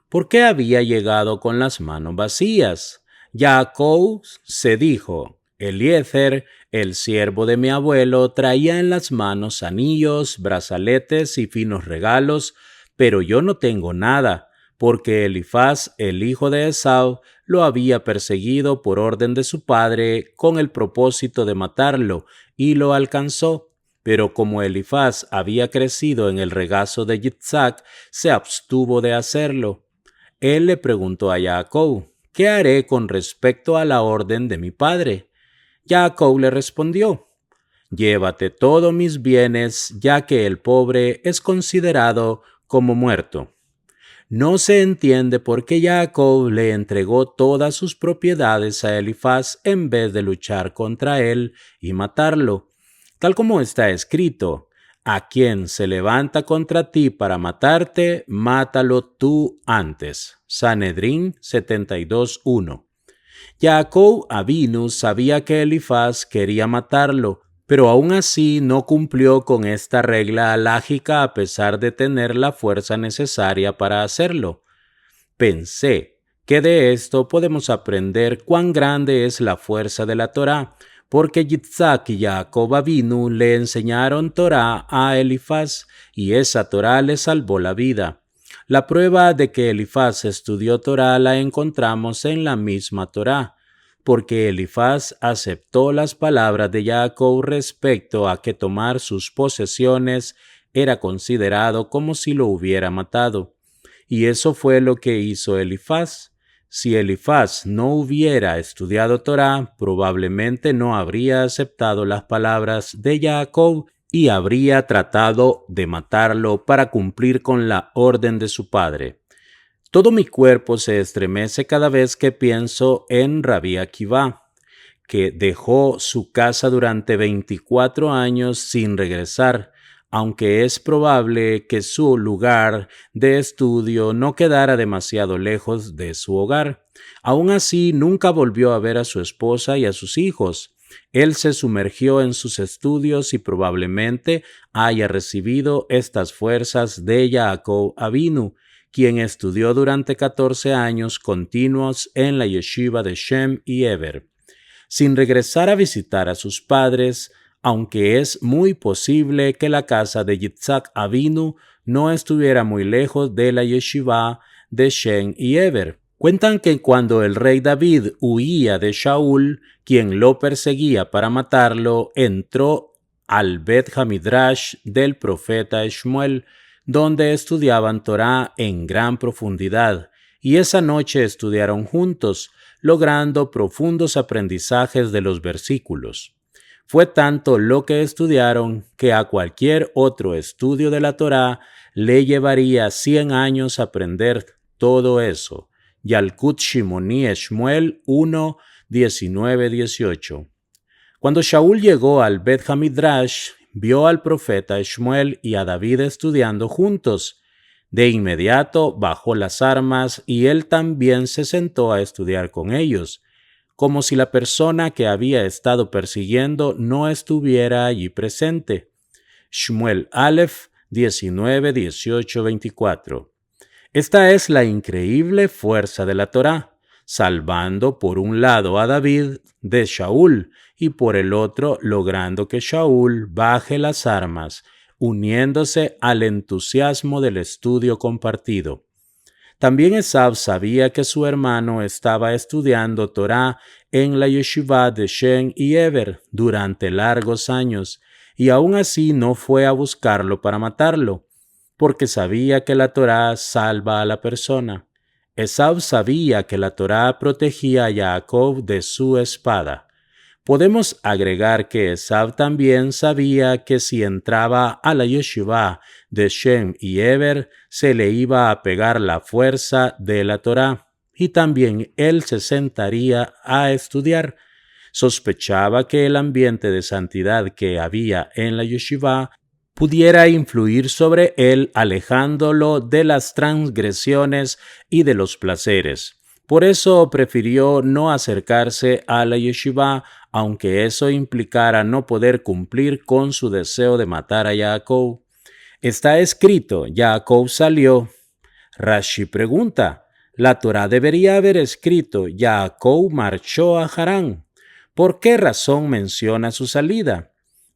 ¿por qué había llegado con las manos vacías? Jacob se dijo, Eliezer, el siervo de mi abuelo, traía en las manos anillos, brazaletes y finos regalos, pero yo no tengo nada, porque Elifaz, el hijo de Esau, lo había perseguido por orden de su padre con el propósito de matarlo, y lo alcanzó. Pero como Elifaz había crecido en el regazo de Yitzhak, se abstuvo de hacerlo. Él le preguntó a Jacob, ¿qué haré con respecto a la orden de mi padre? Jacob le respondió, llévate todos mis bienes, ya que el pobre es considerado como muerto. No se entiende por qué Jacob le entregó todas sus propiedades a Elifaz en vez de luchar contra él y matarlo. Tal como está escrito, a quien se levanta contra ti para matarte, mátalo tú antes. Sanedrín 72:1. Jacob Avinu sabía que Elifaz quería matarlo, pero aún así no cumplió con esta regla alágica a pesar de tener la fuerza necesaria para hacerlo. Pensé que de esto podemos aprender cuán grande es la fuerza de la Torá, porque Yitzhak y Jacob Avinu le enseñaron Torá a Elifaz, y esa Torá le salvó la vida. La prueba de que Elifaz estudió Torá la encontramos en la misma Torá, porque Elifaz aceptó las palabras de Jacob respecto a que tomar sus posesiones era considerado como si lo hubiera matado. Y eso fue lo que hizo Elifaz. Si Elifaz no hubiera estudiado Torá, probablemente no habría aceptado las palabras de Jacob y habría tratado de matarlo para cumplir con la orden de su padre. Todo mi cuerpo se estremece cada vez que pienso en Rabbi Akiva, que dejó su casa durante 24 años sin regresar, aunque es probable que su lugar de estudio no quedara demasiado lejos de su hogar. Aún así, nunca volvió a ver a su esposa y a sus hijos. Él se sumergió en sus estudios y probablemente haya recibido estas fuerzas de Jacob Avinu, quien estudió durante 14 años continuos en la yeshiva de Shem y Eber. Sin regresar a visitar a sus padres, aunque es muy posible que la casa de Yitzhak Avinu no estuviera muy lejos de la yeshiva de Shem y Eber. Cuentan que cuando el rey David huía de Shaul, quien lo perseguía para matarlo, entró al Bet Hamidrash del profeta Shmuel, donde estudiaban Torá en gran profundidad, y esa noche estudiaron juntos, logrando profundos aprendizajes de los versículos. Fue tanto lo que estudiaron que a cualquier otro estudio de la Torá le llevaría 100 años aprender todo eso. Yalkut Shimoni Shmuel 1, 19-18. Cuando Shaul llegó al Bet Hamidrash, vio al profeta Shmuel y a David estudiando juntos. De inmediato bajó las armas y él también se sentó a estudiar con ellos, como si la persona que había estado persiguiendo no estuviera allí presente. Shmuel Aleph 19, 18, 24. Esta es la increíble fuerza de la Torá, salvando por un lado a David de Shaul y por el otro logrando que Shaul baje las armas, uniéndose al entusiasmo del estudio compartido. También Esau sabía que su hermano estaba estudiando Torá en la yeshiva de Shem y Eber durante largos años, y aún así no fue a buscarlo para matarlo, porque sabía que la Torá salva a la persona. Esau sabía que la Torá protegía a Jacob de su espada. Podemos agregar que Esau también sabía que si entraba a la yeshiva de Shem y Eber, se le iba a pegar la fuerza de la Torá, y también él se sentaría a estudiar. Sospechaba que el ambiente de santidad que había en la yeshiva pudiera influir sobre él, alejándolo de las transgresiones y de los placeres. Por eso prefirió no acercarse a la yeshiva, aunque eso implicara no poder cumplir con su deseo de matar a Jacob. Está escrito, Jacob salió. Rashi pregunta, la Torá debería haber escrito, Jacob marchó a Harán. ¿Por qué razón menciona su salida?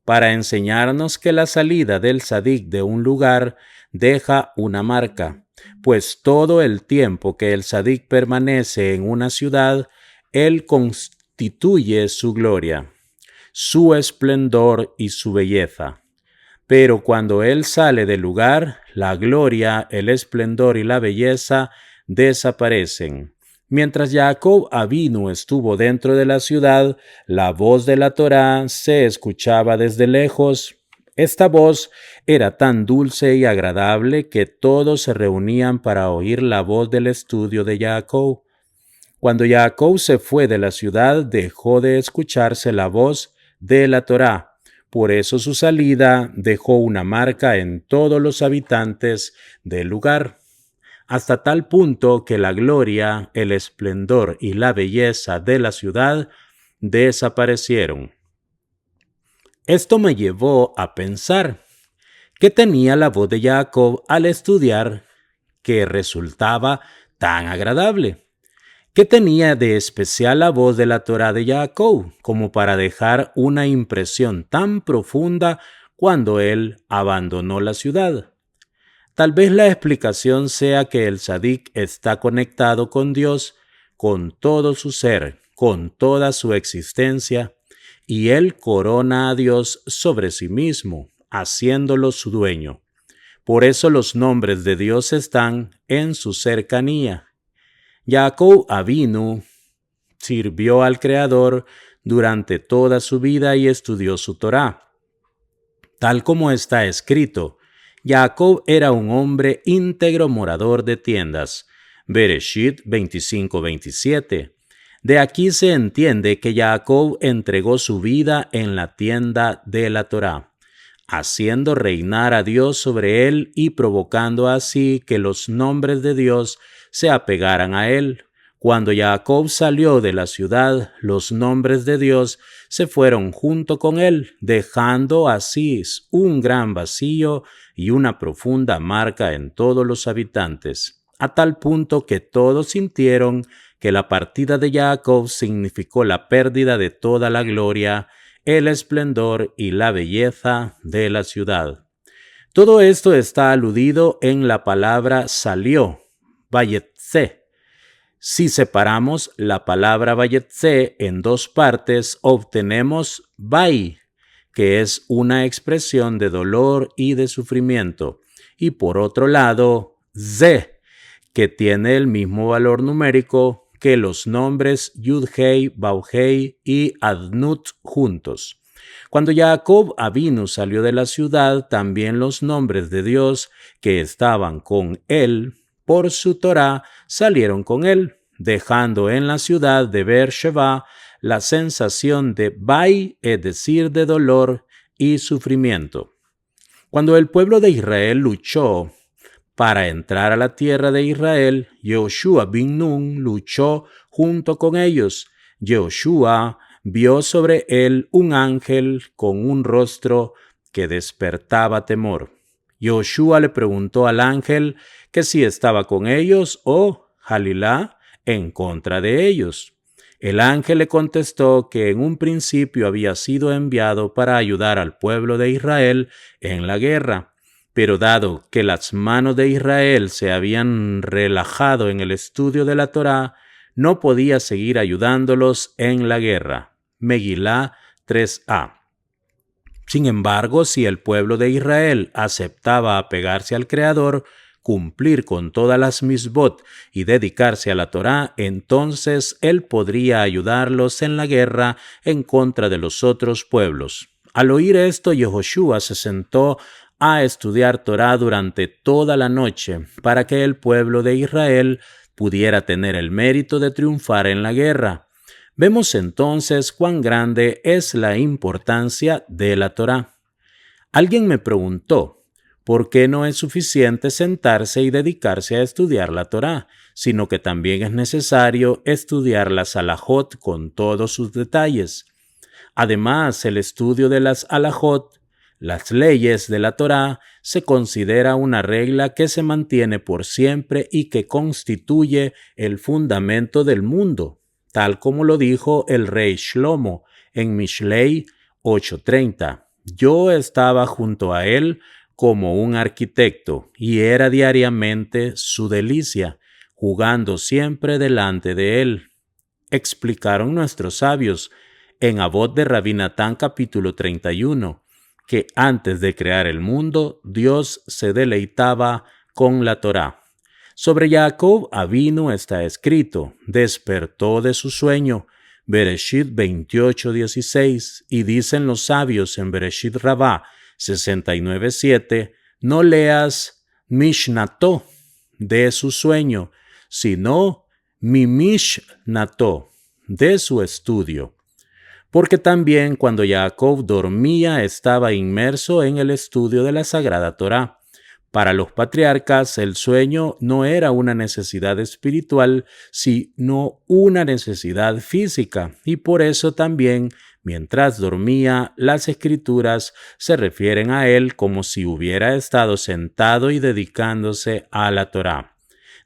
Para enseñarnos que la salida del tzadik de un lugar deja una marca, pues todo el tiempo que el tzadik permanece en una ciudad, él constituye su gloria, su esplendor y su belleza. Pero cuando él sale del lugar, la gloria, el esplendor y la belleza desaparecen. Mientras Jacob Avinu estuvo dentro de la ciudad, la voz de la Torá se escuchaba desde lejos. Esta voz era tan dulce y agradable que todos se reunían para oír la voz del estudio de Jacob. Cuando Jacob se fue de la ciudad, dejó de escucharse la voz de la Torá. Por eso su salida dejó una marca en todos los habitantes del lugar, hasta tal punto que la gloria, el esplendor y la belleza de la ciudad desaparecieron. Esto me llevó a pensar, ¿qué tenía la voz de Jacob al estudiar que resultaba tan agradable? ¿Qué tenía de especial la voz de la Torá de Jacob como para dejar una impresión tan profunda cuando él abandonó la ciudad? Tal vez la explicación sea que el tzadik está conectado con Dios, con todo su ser, con toda su existencia, y él corona a Dios sobre sí mismo, haciéndolo su dueño. Por eso los nombres de Dios están en su cercanía. Jacob Avinu sirvió al Creador durante toda su vida y estudió su Torá. Tal como está escrito, Jacob era un hombre íntegro morador de tiendas. Bereshit 25:27. De aquí se entiende que Jacob entregó su vida en la tienda de la Torá, haciendo reinar a Dios sobre él y provocando así que los nombres de Dios se apegaran a él. Cuando Jacob salió de la ciudad, los nombres de Dios se fueron junto con él, dejando así un gran vacío y una profunda marca en todos los habitantes, a tal punto que todos sintieron que la partida de Jacob significó la pérdida de toda la gloria, el esplendor y la belleza de la ciudad. Todo esto está aludido en la palabra salió, vayetse. Si separamos la palabra vayetse en dos partes, obtenemos vai, que es una expresión de dolor y de sufrimiento, y por otro lado, ze, que tiene el mismo valor numérico que los nombres Yud-Hei, Vau-Hei y Adnut juntos. Cuando Jacob Avinu salió de la ciudad, también los nombres de Dios que estaban con él por su Torá salieron con él, dejando en la ciudad de Beer-Sheva la sensación de vai, es decir, de dolor y sufrimiento. Cuando el pueblo de Israel luchó para entrar a la tierra de Israel, Yehoshua bin Nun luchó junto con ellos. Yehoshua vio sobre él un ángel con un rostro que despertaba temor. Yehoshua le preguntó al ángel que si estaba con ellos o, Jalilá, en contra de ellos. El ángel le contestó que en un principio había sido enviado para ayudar al pueblo de Israel en la guerra, pero dado que las manos de Israel se habían relajado en el estudio de la Torá, no podía seguir ayudándolos en la guerra. Megilá 3a. Sin embargo, si el pueblo de Israel aceptaba apegarse al Creador, cumplir con todas las misbot y dedicarse a la Torá, entonces él podría ayudarlos en la guerra en contra de los otros pueblos. Al oír esto, Yehoshua se sentó a estudiar Torá durante toda la noche para que el pueblo de Israel pudiera tener el mérito de triunfar en la guerra. Vemos entonces cuán grande es la importancia de la Torá. Alguien me preguntó, ¿por qué no es suficiente sentarse y dedicarse a estudiar la Torá, sino que también es necesario estudiar la Salahot con todos sus detalles? Además, el estudio de las Alajot, las leyes de la Torá, se considera una regla que se mantiene por siempre y que constituye el fundamento del mundo, tal como lo dijo el rey Shlomo en Mishlei 8:30. Yo estaba junto a él como un arquitecto y era diariamente su delicia, jugando siempre delante de él. Explicaron nuestros sabios en Avot de Rabbi Natán capítulo 31, que antes de crear el mundo, Dios se deleitaba con la Torá. Sobre Jacob Avinu está escrito, despertó de su sueño, Bereshit 28:16, y dicen los sabios en Bereshit Rabá 69:7, no leas Mishnató de su sueño, sino mi Mishnató de su estudio. Porque también cuando Jacob dormía estaba inmerso en el estudio de la Sagrada Torá. Para los patriarcas el sueño no era una necesidad espiritual, sino una necesidad física, y por eso también, mientras dormía, las Escrituras se refieren a él como si hubiera estado sentado y dedicándose a la Torá.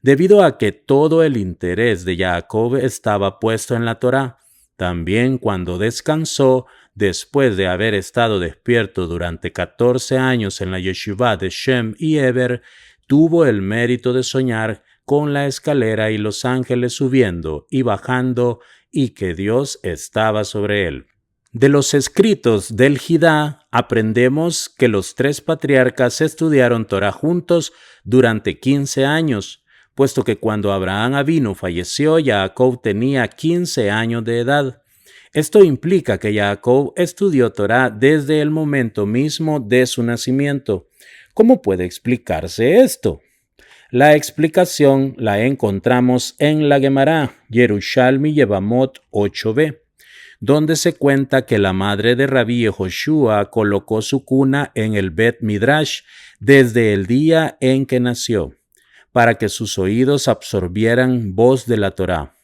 Debido a que todo el interés de Jacob estaba puesto en la Torá, también cuando descansó, después de haber estado despierto durante 14 años en la yeshivá de Shem y Eber, tuvo el mérito de soñar con la escalera y los ángeles subiendo y bajando y que Dios estaba sobre él. De los escritos del Jidá aprendemos que los tres patriarcas estudiaron Torá juntos durante 15 años, puesto que cuando Abraham Avinu falleció, Jacob tenía 15 años de edad. Esto implica que Jacob estudió Torá desde el momento mismo de su nacimiento. ¿Cómo puede explicarse esto? La explicación la encontramos en la Gemara, Yerushalmi Yevamot 8b, donde se cuenta que la madre de Rabí Yehoshua colocó su cuna en el Bet Midrash desde el día en que nació, para que sus oídos absorbieran voz de la Torá.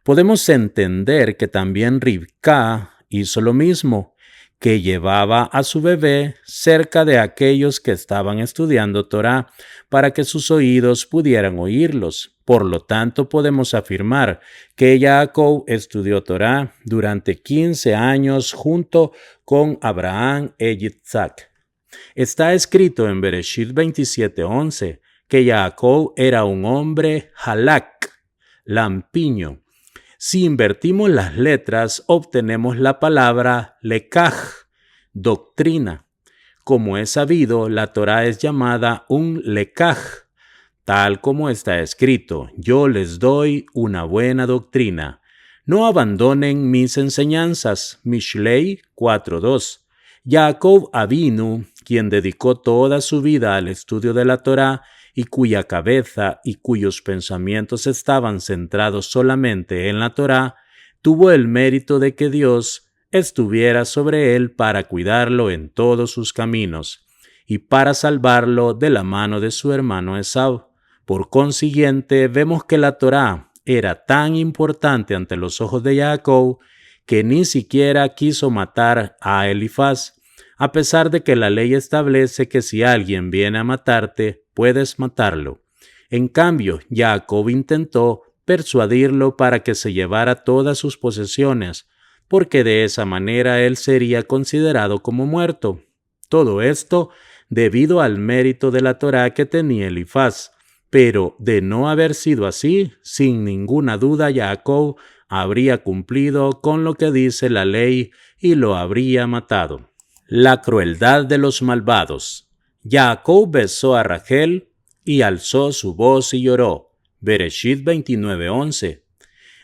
Podemos entender que también Rivka hizo lo mismo, que llevaba a su bebé cerca de aquellos que estaban estudiando Torá para que sus oídos pudieran oírlos. Por lo tanto, podemos afirmar que Jacob estudió Torá durante 15 años junto con Abraham e Yitzhak. Está escrito en Bereshit 27:11 que Jacob era un hombre halak, lampiño. Si invertimos las letras, obtenemos la palabra lekaj, doctrina. Como es sabido, la Torá es llamada un lekaj, tal como está escrito, yo les doy una buena doctrina. No abandonen mis enseñanzas. Mishlei 4:2. Jacob Avinu, quien dedicó toda su vida al estudio de la Torá, y cuya cabeza y cuyos pensamientos estaban centrados solamente en la Torá, tuvo el mérito de que Dios estuviera sobre él para cuidarlo en todos sus caminos y para salvarlo de la mano de su hermano Esau. Por consiguiente, vemos que la Torá era tan importante ante los ojos de Jacob que ni siquiera quiso matar a Elifaz, a pesar de que la ley establece que si alguien viene a matarte, puedes matarlo. En cambio, Jacob intentó persuadirlo para que se llevara todas sus posesiones, porque de esa manera él sería considerado como muerto. Todo esto debido al mérito de la Torá que tenía Elifaz. Pero de no haber sido así, sin ninguna duda Jacob habría cumplido con lo que dice la ley y lo habría matado. La crueldad de los malvados. Jacob besó a Rachel y alzó su voz y lloró. Bereshit 29:11.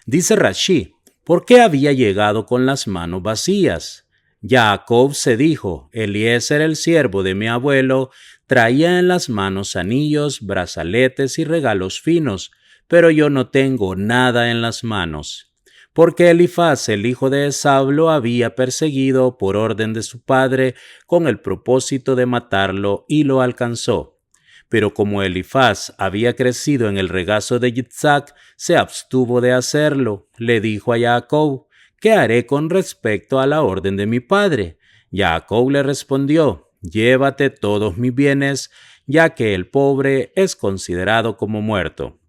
Dice Rashi, ¿por qué había llegado con las manos vacías? Jacob se dijo, Eliezer el siervo de mi abuelo traía en las manos anillos, brazaletes y regalos finos, pero yo no tengo nada en las manos. Porque Elifaz, el hijo de Esab, lo había perseguido por orden de su padre con el propósito de matarlo y lo alcanzó. Pero como Elifaz había crecido en el regazo de Yitzhak, se abstuvo de hacerlo. Le dijo a Jacob, ¿qué haré con respecto a la orden de mi padre? Jacob le respondió, llévate todos mis bienes, ya que el pobre es considerado como muerto.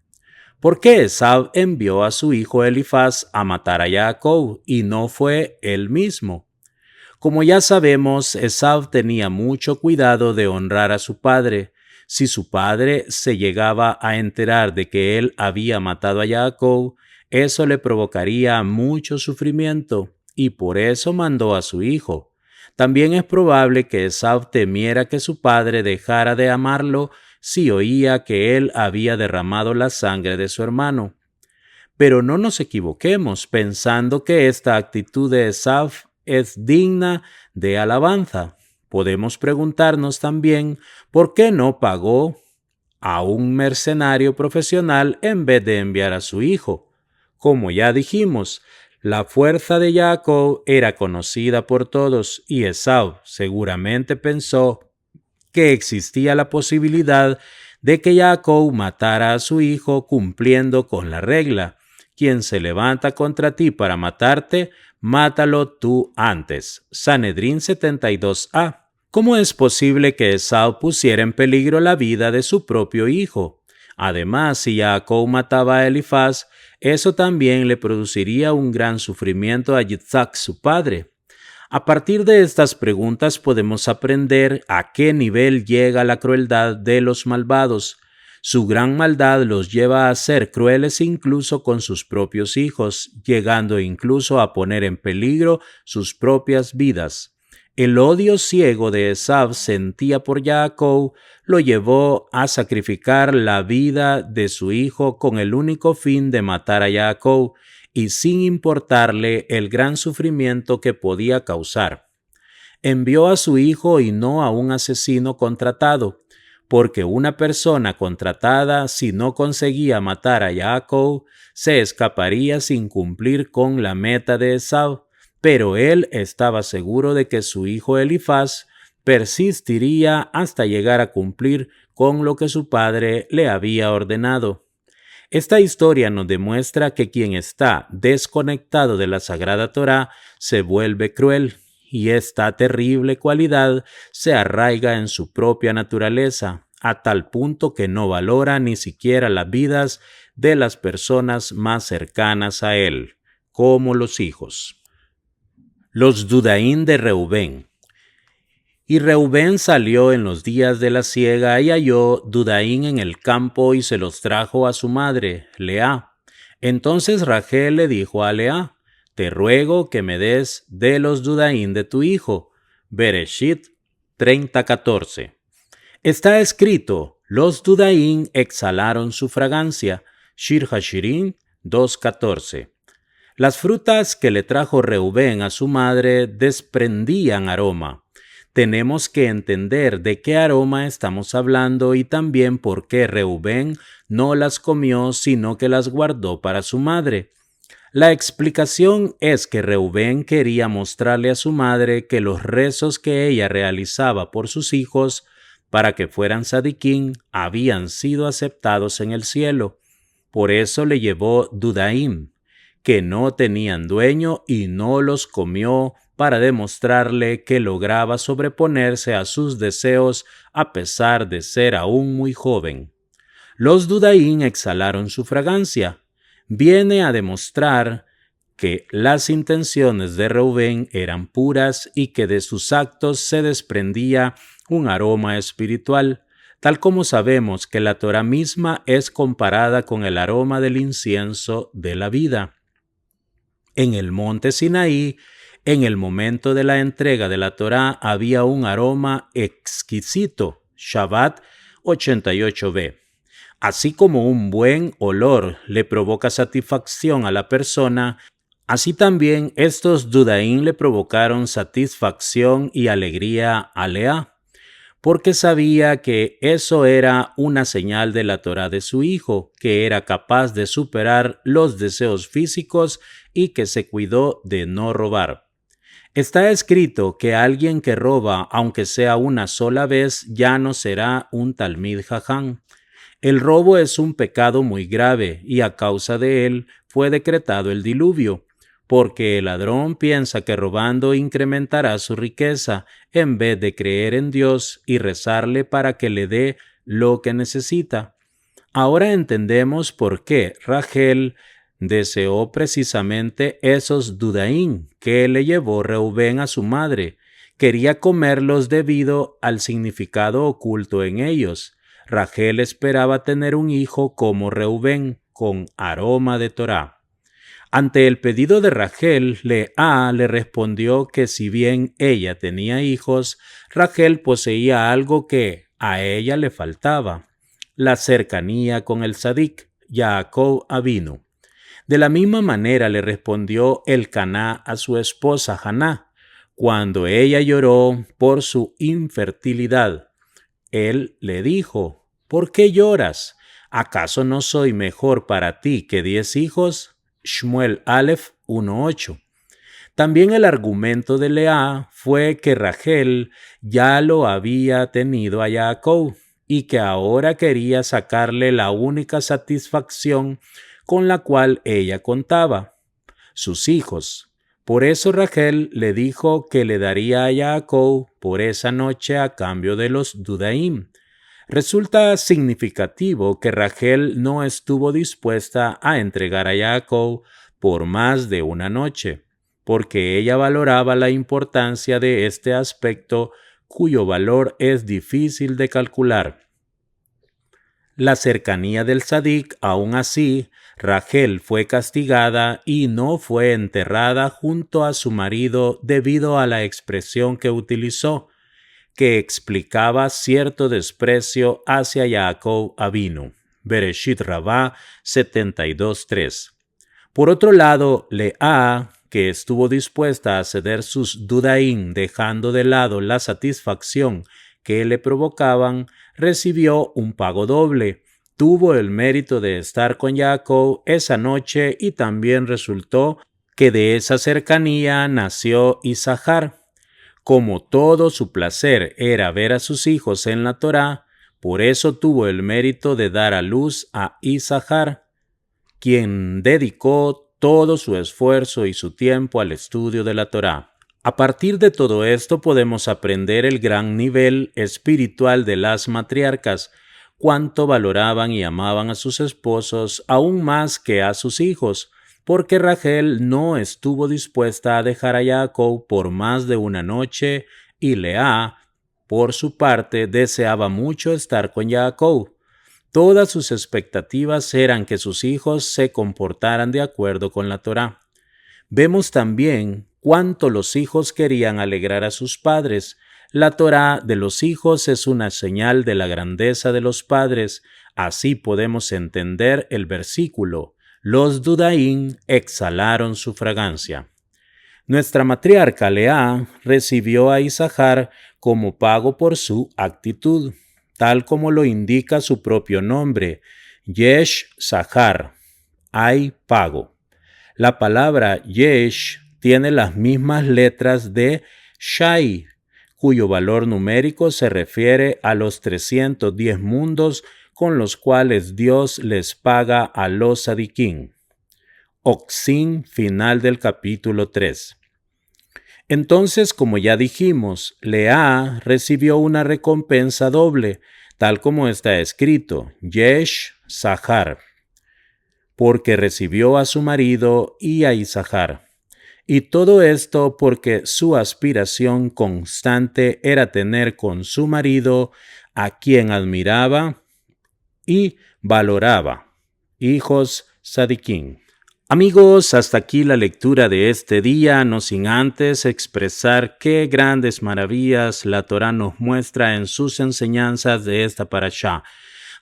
¿Por qué Esab envió a su hijo Elifaz a matar a Jacob y no fue él mismo? Como ya sabemos, Esab tenía mucho cuidado de honrar a su padre. Si su padre se llegaba a enterar de que él había matado a Jacob, eso le provocaría mucho sufrimiento y por eso mandó a su hijo. También es probable que Esab temiera que su padre dejara de amarlo si oía que él había derramado la sangre de su hermano. Pero no nos equivoquemos pensando que esta actitud de Esab es digna de alabanza. Podemos preguntarnos también por qué no pagó a un mercenario profesional en vez de enviar a su hijo. Como ya dijimos, la fuerza de Jacob era conocida por todos y Esau seguramente pensó que existía la posibilidad de que Jacob matara a su hijo cumpliendo con la regla. Quien se levanta contra ti para matarte, mátalo tú antes. Sanedrín 72a. ¿Cómo es posible que Esau pusiera en peligro la vida de su propio hijo? Además, si Jacob mataba a Elifaz, eso también le produciría un gran sufrimiento a Yitzhak, su padre. A partir de estas preguntas podemos aprender a qué nivel llega la crueldad de los malvados. Su gran maldad los lleva a ser crueles incluso con sus propios hijos, llegando incluso a poner en peligro sus propias vidas. El odio ciego de Esab sentía por Jacob lo llevó a sacrificar la vida de su hijo con el único fin de matar a Jacob y sin importarle el gran sufrimiento que podía causar. Envió a su hijo y no a un asesino contratado, porque una persona contratada, si no conseguía matar a Jacob, se escaparía sin cumplir con la meta de Esau, pero él estaba seguro de que su hijo Elifaz persistiría hasta llegar a cumplir con lo que su padre le había ordenado. Esta historia nos demuestra que quien está desconectado de la Sagrada Torá se vuelve cruel, y esta terrible cualidad se arraiga en su propia naturaleza, a tal punto que no valora ni siquiera las vidas de las personas más cercanas a él, como los hijos. Los Dudaín de Reubén. Y Reubén salió en los días de la siega y halló Dudaín en el campo y se los trajo a su madre, Lea. Entonces Rachel le dijo a Lea, te ruego que me des de los Dudaín de tu hijo. Bereshit 30:14. Está escrito, los Dudaín exhalaron su fragancia. Shir Hashirim 2:14. Las frutas que le trajo Reubén a su madre desprendían aroma. Tenemos que entender de qué aroma estamos hablando y también por qué Reubén no las comió, sino que las guardó para su madre. La explicación es que Reubén quería mostrarle a su madre que los rezos que ella realizaba por sus hijos para que fueran sadiquín habían sido aceptados en el cielo. Por eso le llevó Dudaim, que no tenían dueño, y no los comió para demostrarle que lograba sobreponerse a sus deseos a pesar de ser aún muy joven. Los Dudaín exhalaron su fragancia. Viene a demostrar que las intenciones de Reubén eran puras y que de sus actos se desprendía un aroma espiritual. tal como sabemos que la Torá misma es comparada con el aroma del incienso de la vida. En el monte Sinaí, en el momento de la entrega de la Torá, había un aroma exquisito, Shabbat 88b. Así como un buen olor le provoca satisfacción a la persona, así también estos Dudaín le provocaron satisfacción y alegría a Lea, porque sabía que eso era una señal de la Torá de su hijo, que era capaz de superar los deseos físicos y que se cuidó de no robar. Está escrito que alguien que roba, aunque sea una sola vez, ya no será un talmid jajam. El robo es un pecado muy grave y a causa de él fue decretado el diluvio, porque el ladrón piensa que robando incrementará su riqueza en vez de creer en Dios y rezarle para que le dé lo que necesita. Ahora entendemos por qué Rachel deseó precisamente esos dudaín que le llevó Reubén a su madre. Quería comerlos debido al significado oculto en ellos. Rachel esperaba tener un hijo como Reubén, con aroma de Torá. Ante el pedido de Rachel, Lea le respondió que si bien ella tenía hijos, Rachel poseía algo que a ella le faltaba: la cercanía con el Sadik, Jacob Avinu. De la misma manera le respondió Elcaná a su esposa Haná, cuando ella lloró por su infertilidad. Él le dijo: ¿por qué lloras? ¿Acaso no soy mejor para ti que 10 hijos? Shmuel Aleph 1:8. También el argumento de Lea fue que Rachel ya lo había tenido a Jacob y que ahora quería sacarle la única satisfacción con la cual ella contaba: sus hijos. Por eso Rachel le dijo que le daría a Jacob por esa noche a cambio de los dudaim. Resulta significativo que Rachel no estuvo dispuesta a entregar a Jacob por más de una noche, porque ella valoraba la importancia de este aspecto cuyo valor es difícil de calcular. La cercanía del Sadik, aún así, Rachel fue castigada y no fue enterrada junto a su marido debido a la expresión que utilizó, que explicaba cierto desprecio hacia Jacob Avinu. Bereshit Rabá 72:3. Por otro lado, Lea, que estuvo dispuesta a ceder sus dudaín dejando de lado la satisfacción que le provocaban, recibió un pago doble. Tuvo el mérito de estar con Jacob esa noche y también resultó que de esa cercanía nació Isahar. Como todo su placer era ver a sus hijos en la Torá, por eso tuvo el mérito de dar a luz a Isahar, quien dedicó todo su esfuerzo y su tiempo al estudio de la Torá. A partir de todo esto podemos aprender el gran nivel espiritual de las matriarcas, cuánto valoraban y amaban a sus esposos aún más que a sus hijos, porque Rachel no estuvo dispuesta a dejar a Jacob por más de una noche y Lea, por su parte, deseaba mucho estar con Jacob. Todas sus expectativas eran que sus hijos se comportaran de acuerdo con la Torá. Vemos también cuánto los hijos querían alegrar a sus padres. La Torá de los hijos es una señal de la grandeza de los padres. Así podemos entender el versículo: los dudaín exhalaron su fragancia. Nuestra matriarca Lea recibió a Isahar como pago por su actitud, tal como lo indica su propio nombre, Yesh Sahar, hay pago. La palabra Yesh tiene las mismas letras de Shai, cuyo valor numérico se refiere a los 310 mundos con los cuales Dios les paga a los sadiquín. Oxín, final del capítulo 3. Entonces, como ya dijimos, Lea recibió una recompensa doble, tal como está escrito, Yesh Sahar, porque recibió a su marido y a Isahar. Y todo esto porque su aspiración constante era tener con su marido, a quien admiraba y valoraba, hijos sadiquín. Amigos, hasta aquí la lectura de este día, no sin antes expresar qué grandes maravillas la Torá nos muestra en sus enseñanzas de esta parashá.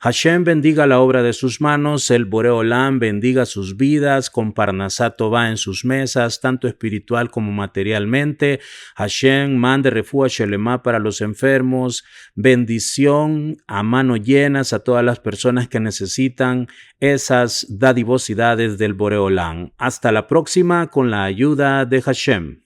Hashem bendiga la obra de sus manos, el Boreolam bendiga sus vidas, con Parnasá Tová en sus mesas, tanto espiritual como materialmente. Hashem mande refugio Shelemá para los enfermos, bendición a mano llenas a todas las personas que necesitan esas dadivosidades del Boreolam. Hasta la próxima con la ayuda de Hashem.